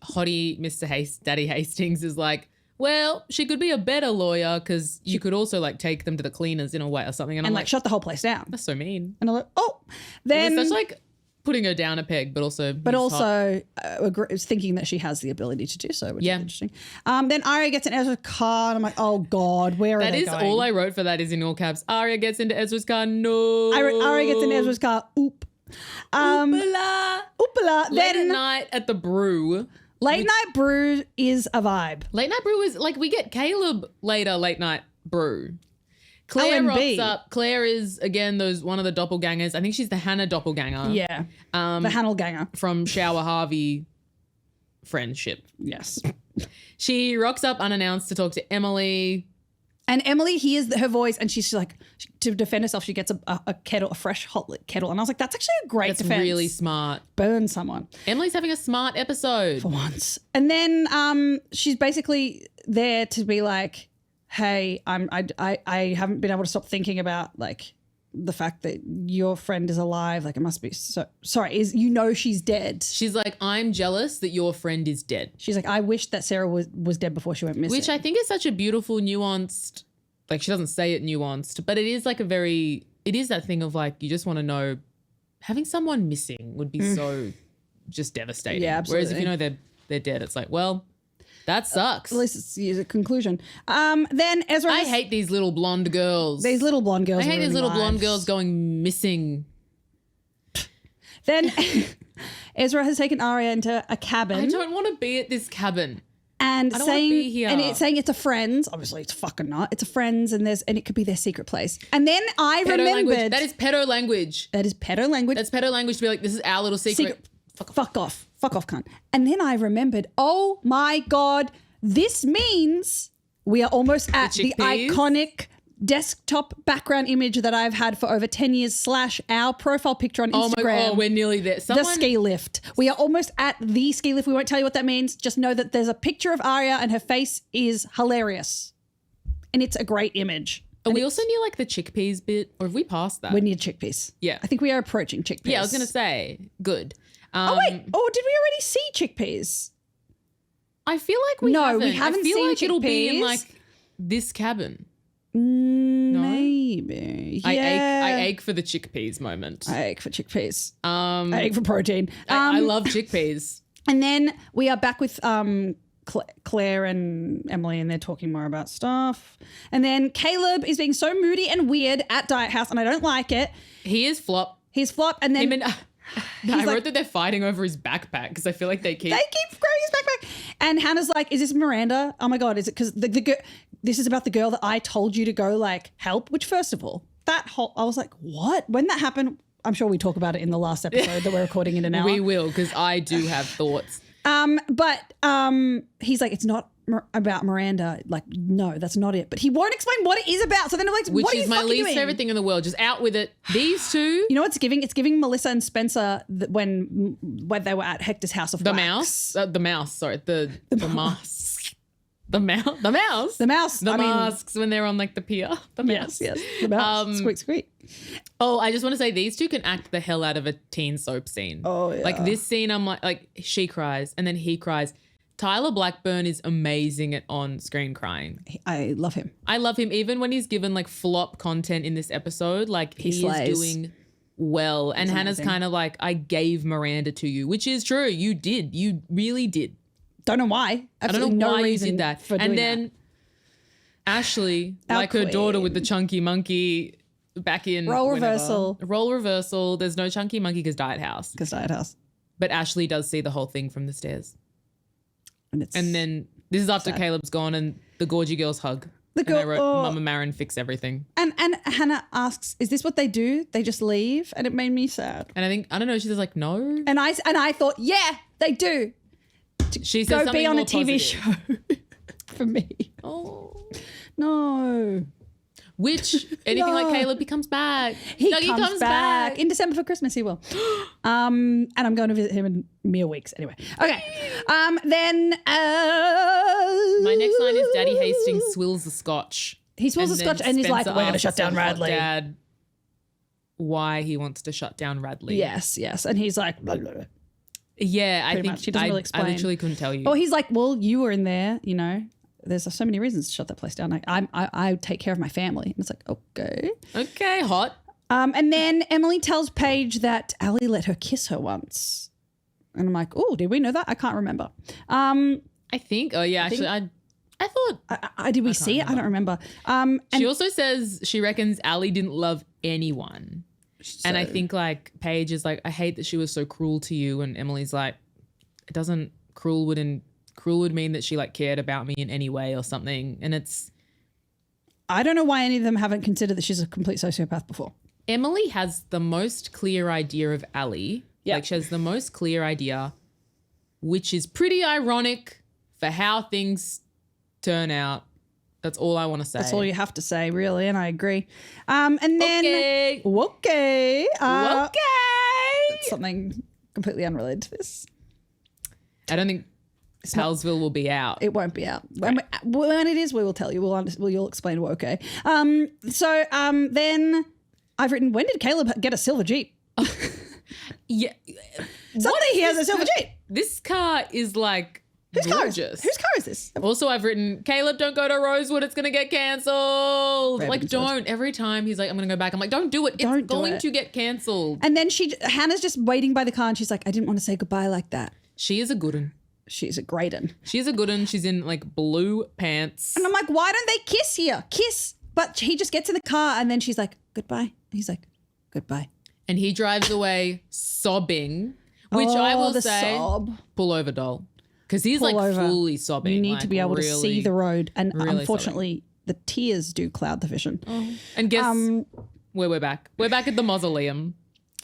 hottie Mr. Daddy Hastings is like, well, she could be a better lawyer because you could also like take them to the cleaners in a way or something. And I'm like shut the whole place down. that's so mean. And I'm like, oh, then It's such like putting her down a peg, but also is thinking that she has the ability to do so, which Yeah. is interesting. Then Arya gets in Ezra's car, and I'm like, oh God, where are that they is going? all I wrote for that is in all caps. Arya gets into Ezra's car. No. Arya gets in Ezra's car. Oop. Oopala. Oopala. Late Then at night at the brew. late night brew is a vibe. Late night brew is like we get Caleb later late night brew. Claire LNB. rocks up. Claire is again one of the doppelgangers. I think she's the Hannah doppelganger. Yeah. The Hannel Ganger. From Shower Harvey friendship. Yes. She rocks up unannounced to talk to Emily. And Emily hears her voice, and she's like, to defend herself, she gets a kettle, a fresh hot lit kettle. And I was like, that's actually a great That's defense. really smart. Burn someone Emily's having a smart episode. for once. And then she's basically there to be like, hey, I haven't been able to stop thinking about like the fact that your friend is alive. Like it must be so sorry. She's dead. She's like, I'm jealous that your friend is dead. She's like, I wish that Sarah was dead before she went missing. Which I think is such a beautiful, nuanced, like she doesn't say it nuanced, but it is like it is that thing of like, you just want to know, having someone missing would be so just devastating. Yeah, absolutely. Whereas if you know they're dead, it's like, well, that sucks. At least it's a conclusion. Then Ezra. I hate these little blonde girls. these little blonde girls. I hate these little blonde lives. girls going missing. Then Ezra has taken Arya into a cabin. I don't want to be at this cabin. And I don't wanna be here. and it's saying it's a friend's. Obviously, it's fucking not. It's a friend's, and it could be their secret place. And then I Pedo remembered language. That is pedo language. that is pedo language. That's pedo language to be like, this is our little secret. Fuck off, cunt. And then I remembered. Oh my God, this means we are almost at the chickpeas? iconic desktop background image that I've had for over 10 years / our profile picture on Oh Instagram. my God, we're nearly there. The ski lift. We are almost at the ski lift. We won't tell you what that means. Just know that there's a picture of Arya and her face is hilarious. And it's a great image. Are we also near like the chickpeas bit, or have we passed that? We need chickpeas. Yeah. I think we are approaching chickpeas. Yeah, I was going to say, good. Oh, wait. Oh, did we already see chickpeas? I feel like we No, haven't. we haven't I feel seen like it'll be in chickpeas. like this cabin. Maybe. Yeah. I ache for the chickpeas moment. I ache for chickpeas. I ache for protein. I love chickpeas. And then we are back with Claire and Emily, and they're talking more about stuff. And then Caleb is being so moody and weird at Diet House, and I don't like it. He is flop. He's flop, and then I wrote that they're fighting over his backpack because I feel like they keep grabbing his backpack. And Hannah's like, "Is this Miranda? Oh my God, is it because this is about the girl that I told you to go like help?" Which, first of all, I was like, "What?" When that happened, I'm sure we talk about it in the last episode that we're recording in an hour. We will, because I do have thoughts. But he's like, it's not about Miranda. Like, no, that's not it. But he won't explain what it is about. So then I'm like, Which what are is you my fucking least doing? favorite thing in the world. Just out with it. These two. You know what it's giving? It's giving Melissa and Spencer when they were at Hector's house of The wax. mouse. The mouse. Sorry. The mask. The mouse. The mouse. The mouse. The I mean, masks when they're on like the pier. The mouse. yes, the mouse. Squeak, squeak. Oh, I just want to say these two can act the hell out of a teen soap scene. Oh, yeah. Like this scene, I'm like she cries and then he cries. Tyler Blackburn is amazing at on-screen crying. I love him. I love him even when he's given like flop content in this episode. Like he is doing well. And Hannah's kind of like, I gave Miranda to you, which is true. You did. You really did. Don't know why. Absolutely I don't know no why you reason did that. For and doing then that. Ashley, Our like her daughter queen. with the chunky monkey back in Role whenever. reversal. Role reversal. There's no chunky monkey because Diet House. Because Diet House. But Ashley does see the whole thing from the stairs. And then this is after Caleb's gone and the Gorgie girls hug. And they wrote, Mama Marin fix everything. And Hannah asks, is this what they do? They just leave? And it made me sad. And I don't know, she's like, no. And I thought, yeah, they do. She says Go something be on more a TV positive. show for me. Oh. No. Which, anything No. like Caleb, he comes back. He Dougie comes back. In December for Christmas, he will. And I'm going to visit him in mere weeks. Anyway. Okay. Then My next line is Daddy Hastings swills the scotch. he swills the then scotch and he's like, Spencer we're going to asks shut down her hot Radley. Dad why he wants to shut down Radley. Yes. And he's like, blah, blah, blah. Yeah, I Pretty think much. He doesn't really explain. I literally couldn't tell you. Or he's like, well, you were in there, you know. there's so many reasons to shut that place down. I take care of my family. And it's like, okay. Okay, hot. And then Emily tells Paige that Ali let her kiss her once. And I'm like, oh, did we know that? I can't remember. I think. Oh, yeah. Actually, I thought. Did we see it? I don't remember. And She also says she reckons Ali didn't love anyone. And I think like Paige is like, I hate that she was so cruel to you. And Emily's like, it doesn't, cruel would mean that she like cared about me in any way or something. And it's. I don't know why any of them haven't considered that she's a complete sociopath before. Emily has the most clear idea of Ali. Yep. Like she has the most clear idea, which is pretty ironic for how things turn out. That's all I want to say. That's all you have to say, really, and I agree. And then, okay. That's something completely unrelated to this. I don't think Palsville will be out. It won't be out. When it is, we will tell you. You'll explain okay. Then I've written, when did Caleb get a silver Jeep? Yeah. Suddenly he has a silver Jeep. This car is like Whose gorgeous. Whose car is this? Also, I've written, Caleb, don't go to Rosewood. It's going to get cancelled. Very Like, concerned. don't. Every time he's like, I'm going to go back. I'm like, don't do it. Don't It's do going it. to get cancelled. And then Hannah's just waiting by the car and she's like, I didn't want to say goodbye like that. She is a good one. She's a great one. She's a good one. She's in like blue pants. And I'm like, why don't they kiss here? Kiss. But he just gets in the car and then she's like, goodbye. And he's like, goodbye. And he drives away sobbing, which I will the say, sob. pull over, doll. Because he's Pull like over. fully sobbing. You need like, to be able to see really, the road. And really unfortunately, the tears do cloud the vision. And guess where we're back? We're back at the mausoleum.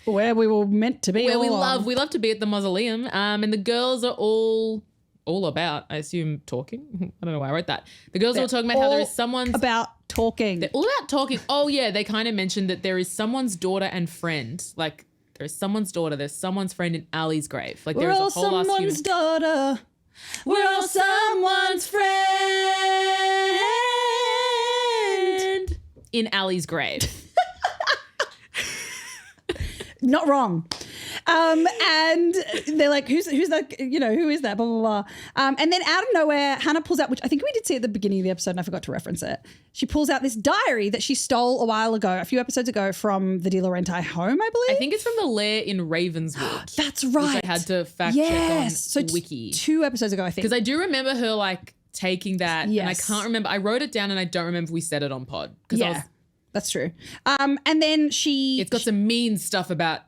Where we were meant to be. Where all along. we love to be at the mausoleum. And the girls are all about, I assume, talking. I don't know why I wrote that. The girls are all talking about how there is someone's about talking. They're all about talking. Oh yeah, they kind of mentioned that there is someone's daughter and friend. Like there's someone's daughter, there's someone's friend in Ali's grave. Like We're there is all a whole ass someone's human. daughter. We're all someone's friend. In Ali's grave. Not wrong. And they're like, who's that? You know, who is that? Blah, blah, blah. And then out of nowhere, Hannah pulls out, which I think we did see at the beginning of the episode and I forgot to reference it. She pulls out this diary that she stole a few episodes ago from the De Laurenti home, I believe. I think it's from the lair in Ravenswood. That's right. Which I had to fact check on so Wiki. 2 episodes ago, I think. Because I do remember her like taking that and I Yes. can't remember. I wrote it down and I don't remember if we said it on pod. Yeah, that's true. And then It's got some mean stuff about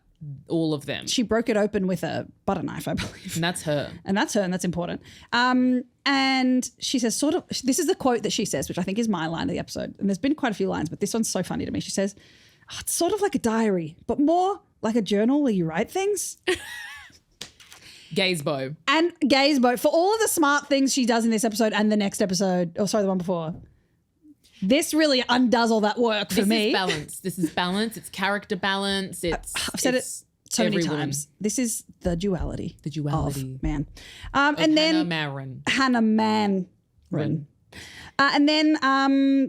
all of them. she broke it open with a butter knife, I believe. And that's her. And that's her, and that's important. And she says, this is the quote that she says, which I think is my line of the episode. And there's been quite a few lines, but this one's so funny to me. She says, it's sort of like a diary, but more like a journal where you write things. Gazebo. And Gazebo, for all of the smart things she does in this episode and the next episode, the one before, this really undoes all that work for me. This is balance. It's character balance. I've said it so many times. This is the duality. The duality. Of man. And then Hannah Mann. And then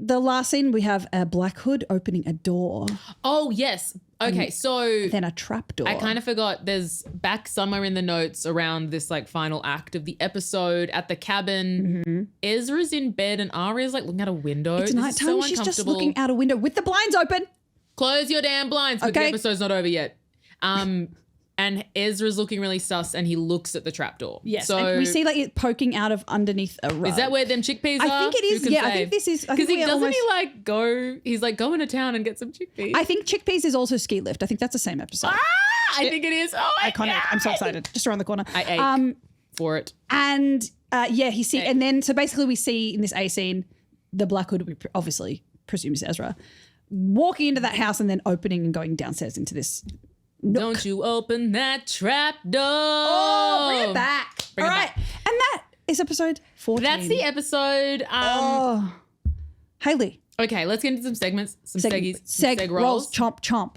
the last scene, we have a Black Hood opening a door. Oh, yes. Okay, so then a trap door. I kind of forgot there's back somewhere in the notes around this like final act of the episode at the cabin. Mm-hmm. Ezra's in bed and Aria's like looking out a window. It's nighttime. She's just looking out a window with the blinds open. Close your damn blinds, but the episode's not over yet. And Ezra's looking really sus and he looks at the trapdoor. Yes, so and we see like it poking out of underneath a rug. Is that where them chickpeas are? I think it is. Yeah, I think this is. Because he's like go into town and get some chickpeas. I think chickpeas is also ski lift. I think that's the same episode. I think it is. Oh my iconic. God. I'm so excited. Just around the corner. I ache for it. And and then so basically we see in this A scene the Black Hood, we obviously presumes Ezra, walking into that house and then opening and going downstairs into this nook. Don't you open that trap door. Oh, bring it back. All right. And that is episode 14. That's the episode. Hayley. Okay, let's get into some segments. Some seggies. Seg rolls. Chomp, chomp.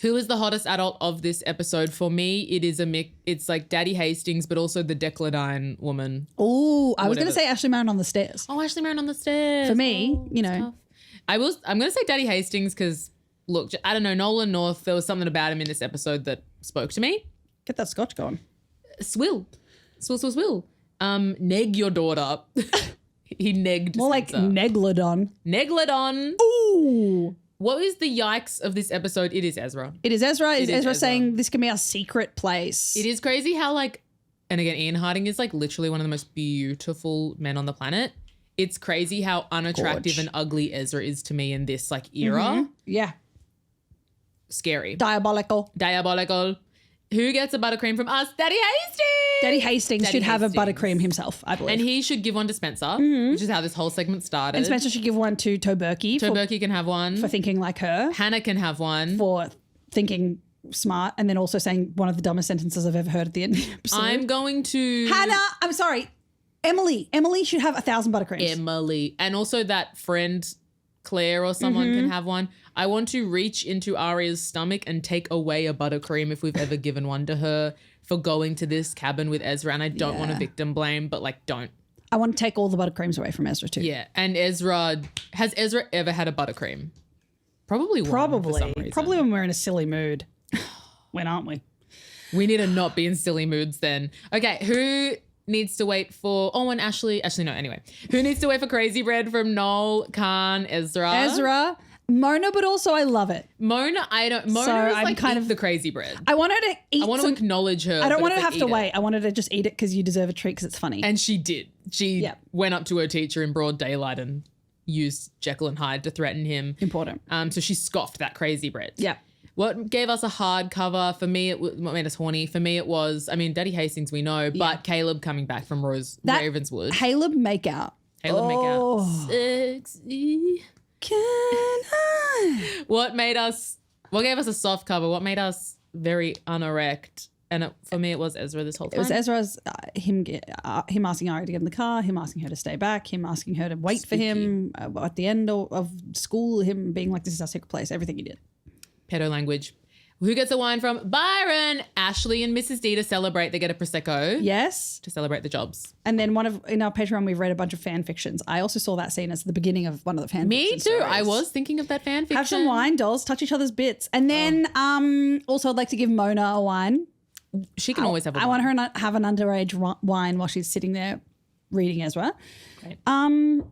Who is the hottest adult of this episode? For me, it is a mix. It's like Daddy Hastings, but also the Decladine woman. Oh, I was going to say Ashley Marin on the stairs. Oh, Ashley Marin on the stairs. For me, tough. I'm going to say Daddy Hastings because, look, I don't know, Nolan North, there was something about him in this episode that spoke to me. Get that scotch going. Swill. Neg your daughter. He negged More like Spencer. Neglodon. Neglodon. Ooh. What is the yikes of this episode? It is Ezra. It is Ezra. Is It is Ezra Ezra. saying this can be our secret place? It is crazy how like, and again, Ian Harding is like literally one of the most beautiful men on the planet. It's crazy how unattractive Gorge. and ugly Ezra is to me in this like era. Yeah. Scary. Diabolical. Diabolical. Who gets a buttercream from us? Daddy Hastings. Daddy Hastings Daddy should have a Hastings. buttercream himself, I believe. And he should give one to Spencer, which is how this whole segment started. And Spencer should give one to Toberky Toberky can have one. for thinking like her, Hannah can have one. for thinking smart, and then also saying one of the dumbest sentences I've ever heard at the end of the episode. I'm going to Hannah, I'm sorry. Emily should have 1,000 buttercreams. Emily. And also that friend Claire or someone can have one. I want to reach into Arya's stomach and take away a buttercream if we've ever given one to her for going to this cabin with Ezra. And I don't want to victim blame, but like don't. I want to take all the buttercreams away from Ezra too. Yeah. And has Ezra ever had a buttercream? Probably one for some reason. Probably when we're in a silly mood. When aren't we? We need to not be in silly moods then. Okay, who needs to wait for... Oh, and Ashley... Actually, no, anyway. Who needs to wait for Crazy Bread from Noel, Khan, Ezra? Ezra, Mona, but also I love it. Mona, I don't... Mona So is I'm like kind eat of- the Crazy Bread. I want her to eat I want to some... acknowledge her. I don't but want her it's to have like, to eat it. wait. I want her to just eat it because you deserve a treat because it's funny. And she did. She Yep. went up to her teacher in broad daylight and used Jekyll and Hyde to threaten him. Important. So she scoffed that Crazy Bread. Yeah. What gave us a hard cover? For me, what made us horny? For me, it was, I mean, Daddy Hastings, we know, but Caleb coming back from Ravenswood. Caleb makeout. Caleb make Oh. out. Sexy. Can I? What gave us a soft cover? What made us very unerect? And for me, it was Ezra this whole time. It was Ezra's, him asking Arya to get in the car, him asking her to stay back, him asking her to wait for him at the end of school, him being like, this is our secret place, everything he did. Pedo language. Who gets a wine from Byron? Ashley and Mrs. D to celebrate. They get a Prosecco Yes. to celebrate the jobs. And then in our Patreon, we've read a bunch of fan fictions. I also saw that scene as the beginning of one of the fan Me fiction too. stories. I was thinking of that fan fiction. Have some wine, dolls, touch each other's bits. And then also I'd like to give Mona a wine. She can always have a wine. I want her to have an underage wine while she's sitting there reading Ezra. Great. And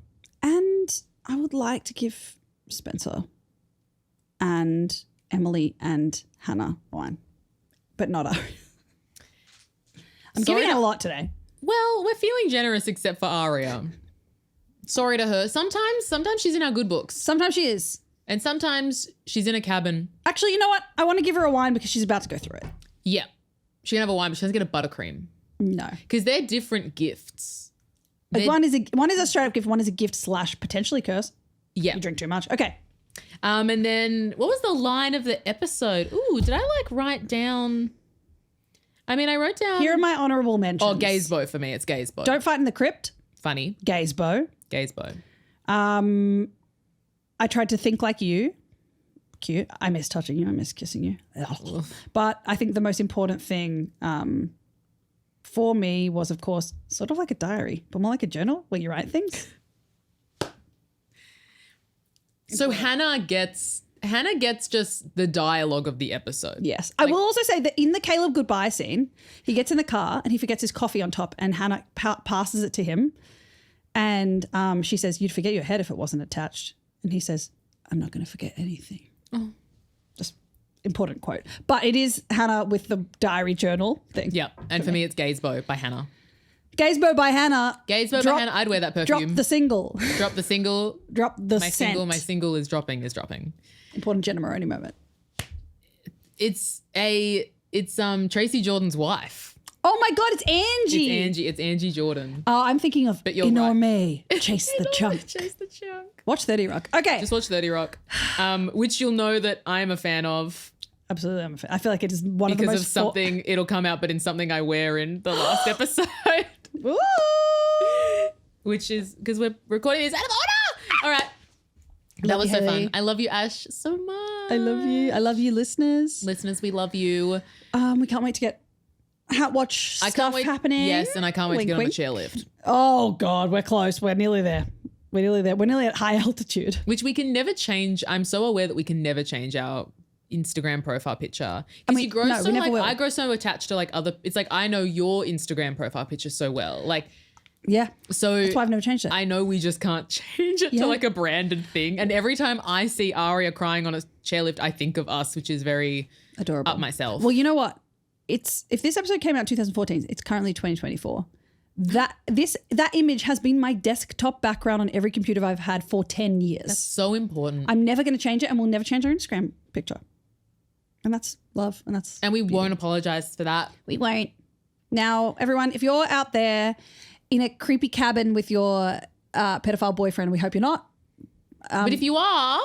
I would like to give Spencer and Emily and Hannah wine, but not Arya. I'm Sorry giving to- out a lot today. Well, we're feeling generous except for Arya. Sorry to her. Sometimes she's in our good books. Sometimes she is. And sometimes she's in a cabin. Actually, you know what? I want to give her a wine because she's about to go through it. Yeah. She can have a wine, but she doesn't get a buttercream. No. Because they're different gifts. They're- One is a straight up gift. One is a gift / potentially curse. yeah. You drink too much. Okay. And then what was the line of the episode? Ooh, did I like write down? I mean, I wrote down. Here are my honourable mentions. Oh, Gazebo for me. It's Gazebo. Don't fight in the crypt. Funny. Gazebo. Gazebo. I tried to think like you. Cute. I miss touching you. I miss kissing you. Ugh. But I think the most important thing for me was, of course, sort of like a diary, but more like a journal where you write things. So Hannah gets just the dialogue of the episode. Yes. I will also say that in the Caleb goodbye scene, he gets in the car and he forgets his coffee on top and Hannah passes it to him. And she says, you'd forget your head if it wasn't attached. And he says, I'm not going to forget anything. Oh. Just important quote. But it is Hannah with the diary journal thing. Yeah. And for me, it's Gazebo by Hannah. Gazebo by Hannah. Gazebo by Hannah. I'd wear that Drop perfume. the single. Drop the single. Drop the My scent. single is dropping. Important Jenna Maroney moment. It's Tracy Jordan's wife. Oh my God, it's Angie. It's Angie Jordan. Oh, I'm thinking of But you're Enorme. Chase the chunk. Chase the chunk. Watch 30 Rock. Okay. Just watch 30 Rock, which you'll know that I'm a fan of Absolutely. I'm a fan. I feel like it is one of the because most of something. It'll come out, but in something I wear in the last episode, Ooh. which is because we're recording this out of order. All right. That Love was you, so Hayley. fun. I love you, Ash, so much. I love you. I love you, listeners. Listeners, we love you. We can't wait to get Hat Watch I stuff can't wait. happening. Yes, and I can't wait to Wink, get on the wink. chairlift, Oh God, we're close. We're nearly there. We're nearly at high altitude. which we can never change. I'm so aware that we can never change our Instagram profile picture because mean, you grow no, so we never like will. I grow so attached to like other. It's like I know your Instagram profile picture so well. Like Yeah. So that's why I've never changed it. I know we just can't change it to like a branded thing. And every time I see Aria crying on a chairlift, I think of us, which is very adorable. up myself. Well, you know what? If this episode came out in 2014, it's currently 2024. That image has been my desktop background on every computer I've had for 10 years. That's so important. I'm never going to change it, and we'll never change our Instagram picture. And that's love, and we won't apologize for that. We won't. Now, everyone, if you're out there in a creepy cabin with your pedophile boyfriend, we hope you're not. But if you are,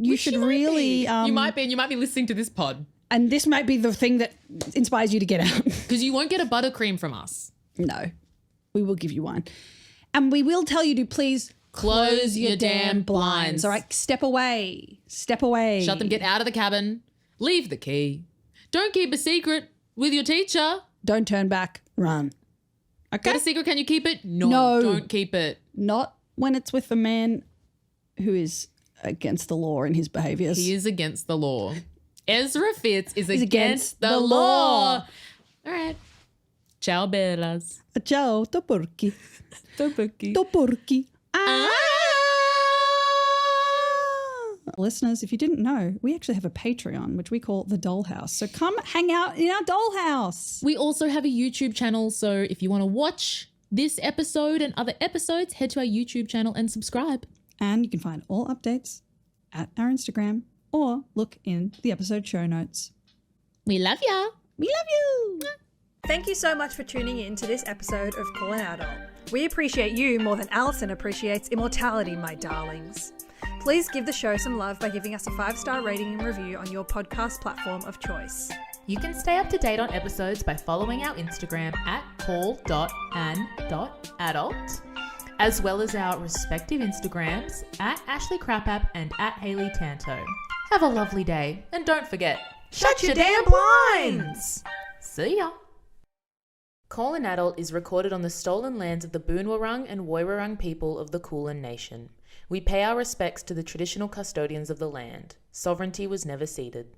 you should really. You might be, and you might be listening to this pod. And this might be the thing that inspires you to get out. Because you won't get a buttercream from us. No. We will give you one. And we will tell you to please close your damn blinds. All right, step away. Step away. Shut them, get out of the cabin. Leave the key. Don't keep a secret with your teacher. Don't turn back. Run. Okay? Got a secret, can you keep it? No. Don't keep it. Not when it's with a man who is against the law in his behaviours. He is against the law. Ezra Fitz is against the law. All right. Ciao, bellas. Ciao, toporki. Toporki. Toporki. Listeners, if you didn't know, we actually have a Patreon, which we call the Dollhouse. So come hang out in our dollhouse. We also have a YouTube channel. So if you want to watch this episode and other episodes, head to our YouTube channel and subscribe. And you can find all updates at our Instagram or look in the episode show notes. We love ya. We love you. Thank you so much for tuning in to this episode of Call an Adult. We appreciate you more than Alison appreciates immortality, my darlings. Please give the show some love by giving us a 5-star rating and review on your podcast platform of choice. You can stay up to date on episodes by following our Instagram at call.an.adult, as well as our respective Instagrams at Ashley Crapapp and at Hayley Tanto. Have a lovely day, and don't forget, Shut your damn blinds! See ya! Call an Adult is recorded on the stolen lands of the Boonwurrung and Woiwurrung people of the Kulin Nation. We pay our respects to the traditional custodians of the land. Sovereignty was never ceded.